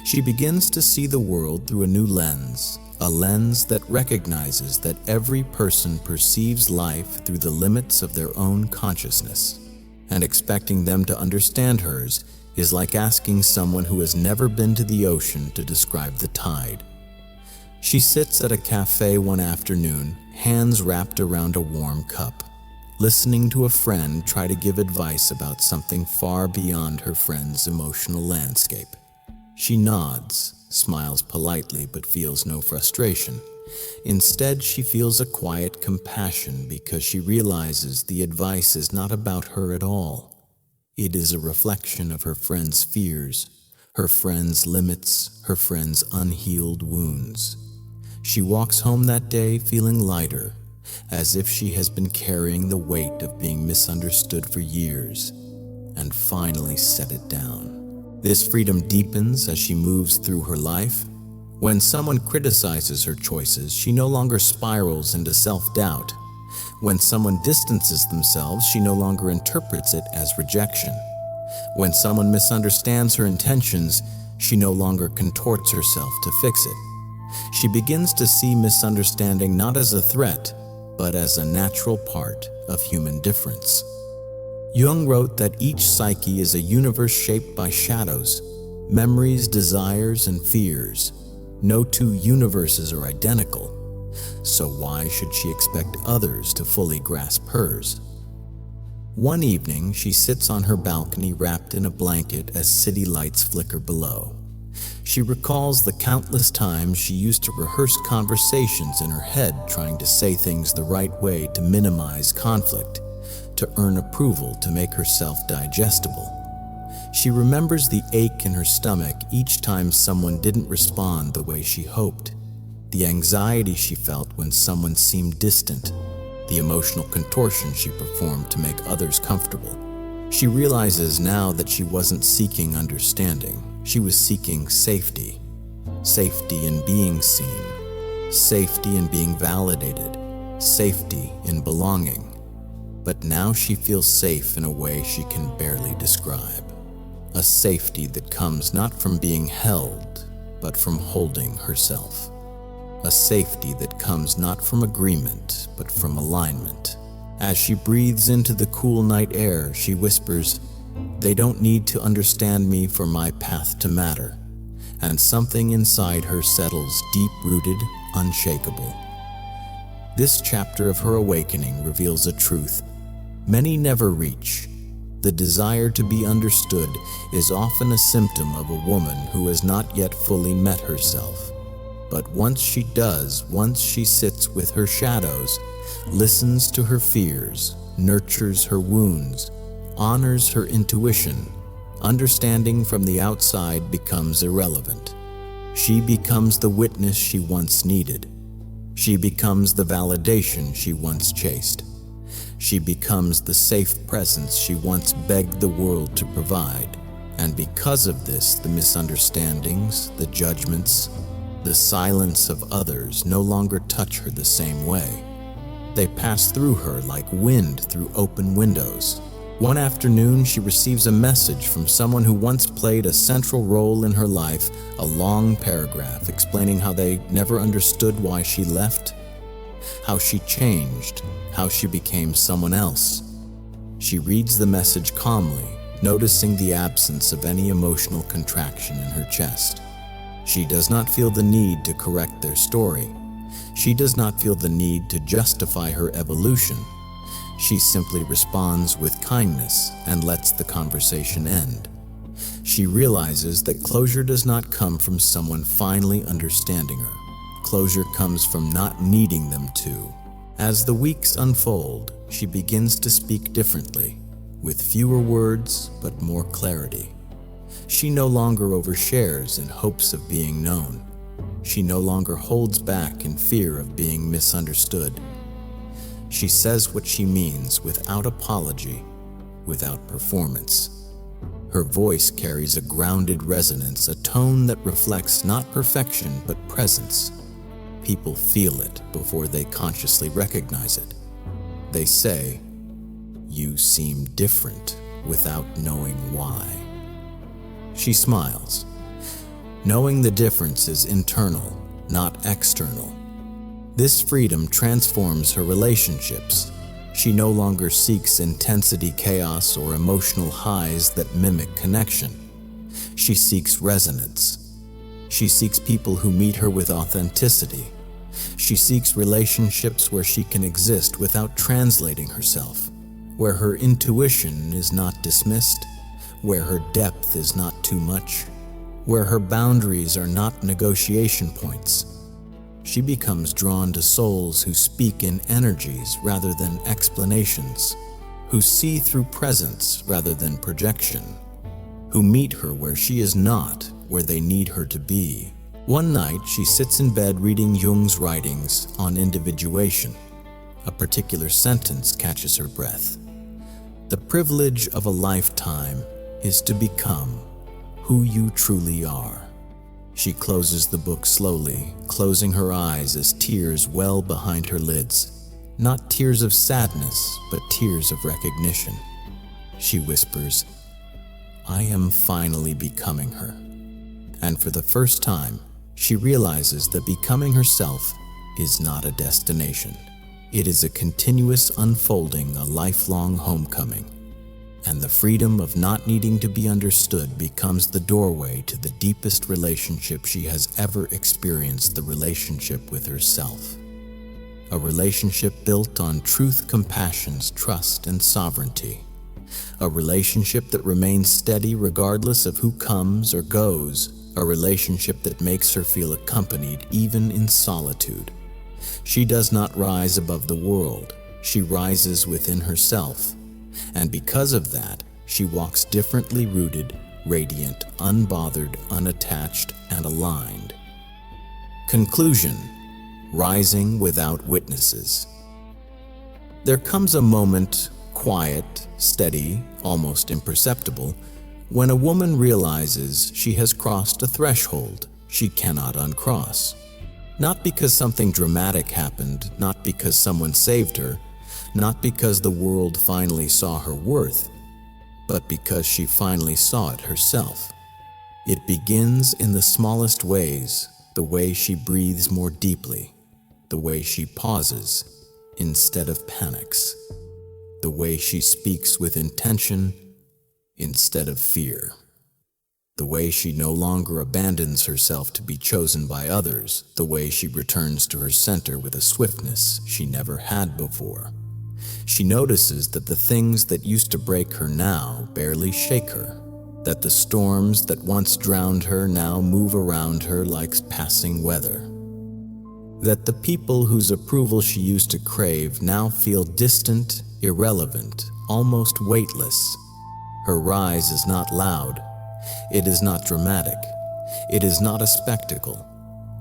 She begins to see the world through a new lens, a lens that recognizes that every person perceives life through the limits of their own consciousness, and expecting them to understand hers is like asking someone who has never been to the ocean to describe the tide. She sits at a cafe one afternoon, hands wrapped around a warm cup, listening to a friend try to give advice about something far beyond her friend's emotional landscape. She nods, smiles politely, but feels no frustration. Instead, she feels a quiet compassion because she realizes the advice is not about her at all. It is a reflection of her friend's fears, her friend's limits, her friend's unhealed wounds. She walks home that day feeling lighter, as if she has been carrying the weight of being misunderstood for years, and finally set it down. This freedom deepens as she moves through her life. When someone criticizes her choices, she no longer spirals into self-doubt. When someone distances themselves, she no longer interprets it as rejection. When someone misunderstands her intentions, she no longer contorts herself to fix it. She begins to see misunderstanding not as a threat, but as a natural part of human difference. Jung wrote that each psyche is a universe shaped by shadows, memories, desires, and fears. No two universes are identical, so why should she expect others to fully grasp hers? One evening, she sits on her balcony wrapped in a blanket as city lights flicker below. She recalls the countless times she used to rehearse conversations in her head, trying to say things the right way to minimize conflict, to earn approval, to make herself digestible. She remembers the ache in her stomach each time someone didn't respond the way she hoped, the anxiety she felt when someone seemed distant, the emotional contortion she performed to make others comfortable. She realizes now that she wasn't seeking understanding. She was seeking safety. Safety in being seen. Safety in being validated. Safety in belonging. But now she feels safe in a way she can barely describe. A safety that comes not from being held, but from holding herself. A safety that comes not from agreement, but from alignment. As she breathes into the cool night air, she whispers, "They don't need to understand me for my path to matter." And something inside her settles deep-rooted, unshakable. This chapter of her awakening reveals a truth many never reach. The desire to be understood is often a symptom of a woman who has not yet fully met herself. But once she does, once she sits with her shadows, listens to her fears, nurtures her wounds, honors her intuition, understanding from the outside becomes irrelevant. She becomes the witness she once needed. She becomes the validation she once chased. She becomes the safe presence she once begged the world to provide. And because of this, the misunderstandings, the judgments, the silence of others no longer touch her the same way. They pass through her like wind through open windows. One afternoon, she receives a message from someone who once played a central role in her life, a long paragraph explaining how they never understood why she left, how she changed, how she became someone else. She reads the message calmly, noticing the absence of any emotional contraction in her chest. She does not feel the need to correct their story. She does not feel the need to justify her evolution. She simply responds with kindness and lets the conversation end. She realizes that closure does not come from someone finally understanding her. Closure comes from not needing them to. As the weeks unfold, she begins to speak differently, with fewer words but more clarity. She no longer overshares in hopes of being known. She no longer holds back in fear of being misunderstood. She says what she means without apology, without performance. Her voice carries a grounded resonance, a tone that reflects not perfection but presence. People feel it before they consciously recognize it. They say, "You seem different," without knowing why. She smiles, knowing the difference is internal, not external. This freedom transforms her relationships. She no longer seeks intensity, chaos, or emotional highs that mimic connection. She seeks resonance. She seeks people who meet her with authenticity. She seeks relationships where she can exist without translating herself, where her intuition is not dismissed, where her depth is not too much, where her boundaries are not negotiation points. She becomes drawn to souls who speak in energies rather than explanations, who see through presence rather than projection, who meet her where she is not, where they need her to be. One night, she sits in bed reading Jung's writings on individuation. A particular sentence catches her breath. The privilege of a lifetime is to become who you truly are. She closes the book slowly, closing her eyes as tears well behind her lids. Not tears of sadness, but tears of recognition. She whispers, "I am finally becoming her." And for the first time, she realizes that becoming herself is not a destination. It is a continuous unfolding, a lifelong homecoming. And the freedom of not needing to be understood becomes the doorway to the deepest relationship she has ever experienced, the relationship with herself. A relationship built on truth, compassion, trust, and sovereignty. A relationship that remains steady regardless of who comes or goes. A relationship that makes her feel accompanied even in solitude. She does not rise above the world. She rises within herself. And because of that, she walks differently, rooted, radiant, unbothered, unattached, and aligned. Conclusion: rising without witnesses. There comes a moment, quiet, steady, almost imperceptible, when a woman realizes she has crossed a threshold she cannot uncross. Not because something dramatic happened, not because someone saved her, not because the world finally saw her worth, but because she finally saw it herself. It begins in the smallest ways, the way she breathes more deeply, the way she pauses instead of panics, the way she speaks with intention instead of fear, the way she no longer abandons herself to be chosen by others, the way she returns to her center with a swiftness she never had before. She notices that the things that used to break her now barely shake her, that the storms that once drowned her now move around her like passing weather, that the people whose approval she used to crave now feel distant, irrelevant, almost weightless. Her rise is not loud. It is not dramatic. It is not a spectacle.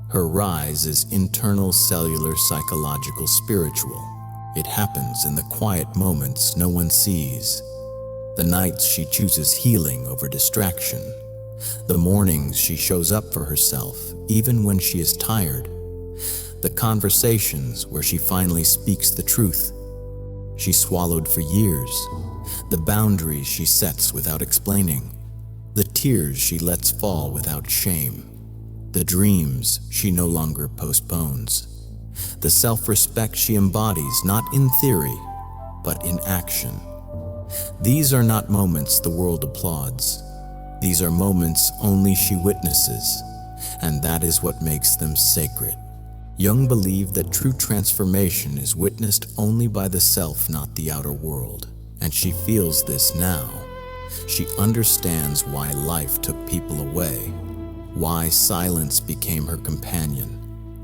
Her rise is internal, cellular, psychological, spiritual. It happens in the quiet moments no one sees. The nights she chooses healing over distraction. The mornings she shows up for herself, even when she is tired. The conversations where she finally speaks the truth she swallowed for years. The boundaries she sets without explaining. The tears she lets fall without shame. The dreams she no longer postpones. The self-respect she embodies not in theory, but in action. These are not moments the world applauds. These are moments only she witnesses, and that is what makes them sacred. Jung believed that true transformation is witnessed only by the self, not the outer world. And she feels this now. She understands why life took people away, why silence became her companion,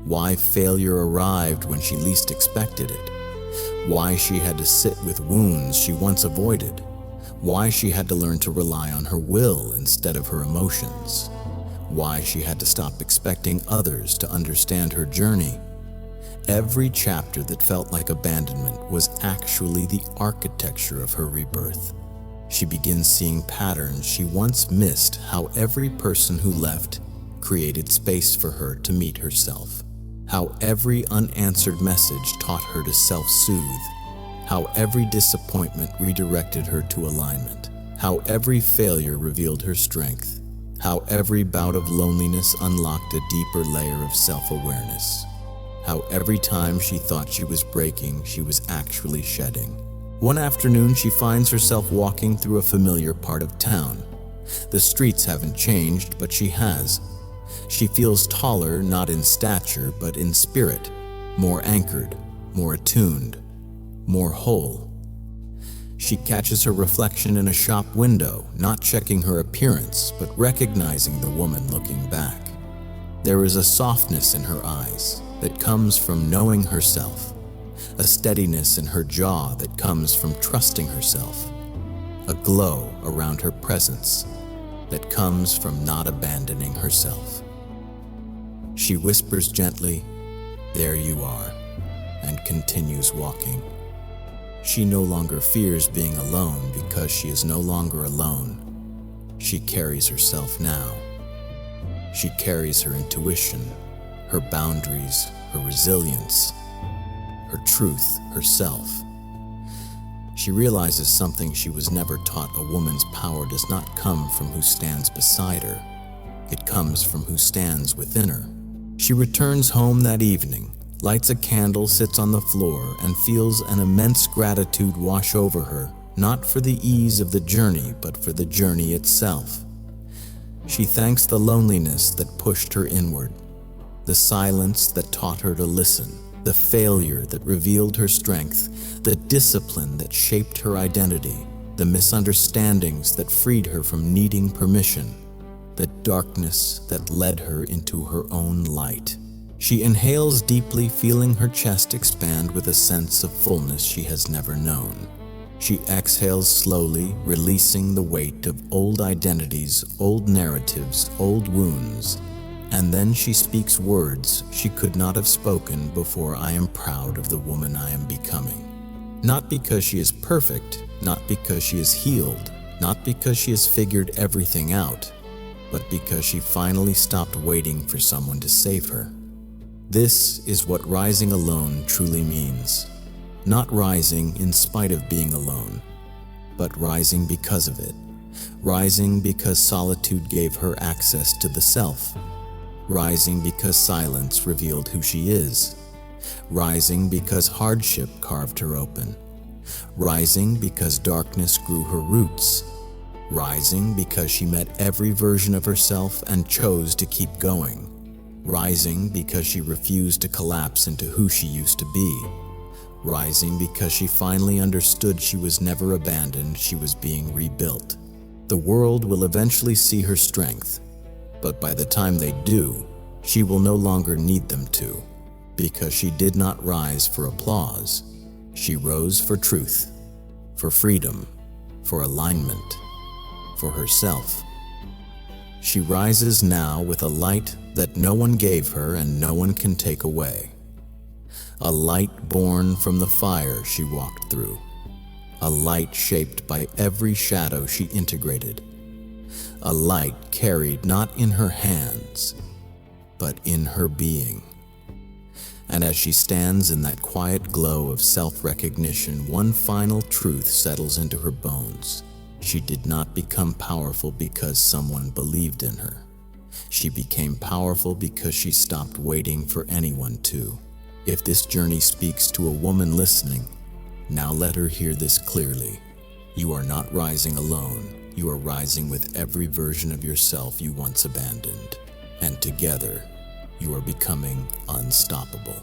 why failure arrived when she least expected it, why she had to sit with wounds she once avoided, why she had to learn to rely on her will instead of her emotions, why she had to stop expecting others to understand her journey. Every chapter that felt like abandonment was actually the architecture of her rebirth. She begins seeing patterns she once missed, how every person who left created space for her to meet herself, how every unanswered message taught her to self-soothe, how every disappointment redirected her to alignment, how every failure revealed her strength, how every bout of loneliness unlocked a deeper layer of self-awareness, how every time she thought she was breaking, she was actually shedding. One afternoon, she finds herself walking through a familiar part of town. The streets haven't changed, but she has. She feels taller, not in stature, but in spirit, more anchored, more attuned, more whole. She catches her reflection in a shop window, not checking her appearance, but recognizing the woman looking back. There is a softness in her eyes that comes from knowing herself, a steadiness in her jaw that comes from trusting herself, a glow around her presence that comes from not abandoning herself. She whispers gently, "There you are," and continues walking. She no longer fears being alone because she is no longer alone. She carries herself now. She carries her intuition, her boundaries, her resilience, her truth, herself. She realizes something she was never taught: a woman's power does not come from who stands beside her. It comes from who stands within her. She returns home that evening, lights a candle, sits on the floor, and feels an immense gratitude wash over her, not for the ease of the journey, but for the journey itself. She thanks the loneliness that pushed her inward, the silence that taught her to listen, the failure that revealed her strength, the discipline that shaped her identity, the misunderstandings that freed her from needing permission, the darkness that led her into her own light. She inhales deeply, feeling her chest expand with a sense of fullness she has never known. She exhales slowly, releasing the weight of old identities, old narratives, old wounds. And then she speaks words she could not have spoken before: "I am proud of the woman I am becoming." Not because she is perfect, not because she is healed, not because she has figured everything out, but because she finally stopped waiting for someone to save her. This is what rising alone truly means. Not rising in spite of being alone, but rising because of it. Rising because solitude gave her access to the self. Rising because silence revealed who she is. Rising because hardship carved her open. Rising because darkness grew her roots. Rising because she met every version of herself and chose to keep going. Rising because she refused to collapse into who she used to be. Rising because she finally understood she was never abandoned, she was being rebuilt. The world will eventually see her strength, but by the time they do, she will no longer need them to, because she did not rise for applause. She rose for truth, for freedom, for alignment, for herself. She rises now with a light that no one gave her and no one can take away. A light born from the fire she walked through. A light shaped by every shadow she integrated. A light carried not in her hands, but in her being. And as she stands in that quiet glow of self-recognition, one final truth settles into her bones. She did not become powerful because someone believed in her. She became powerful because she stopped waiting for anyone to. If this journey speaks to a woman listening, now let her hear this clearly. You are not rising alone. You are rising with every version of yourself you once abandoned. And together, you are becoming unstoppable.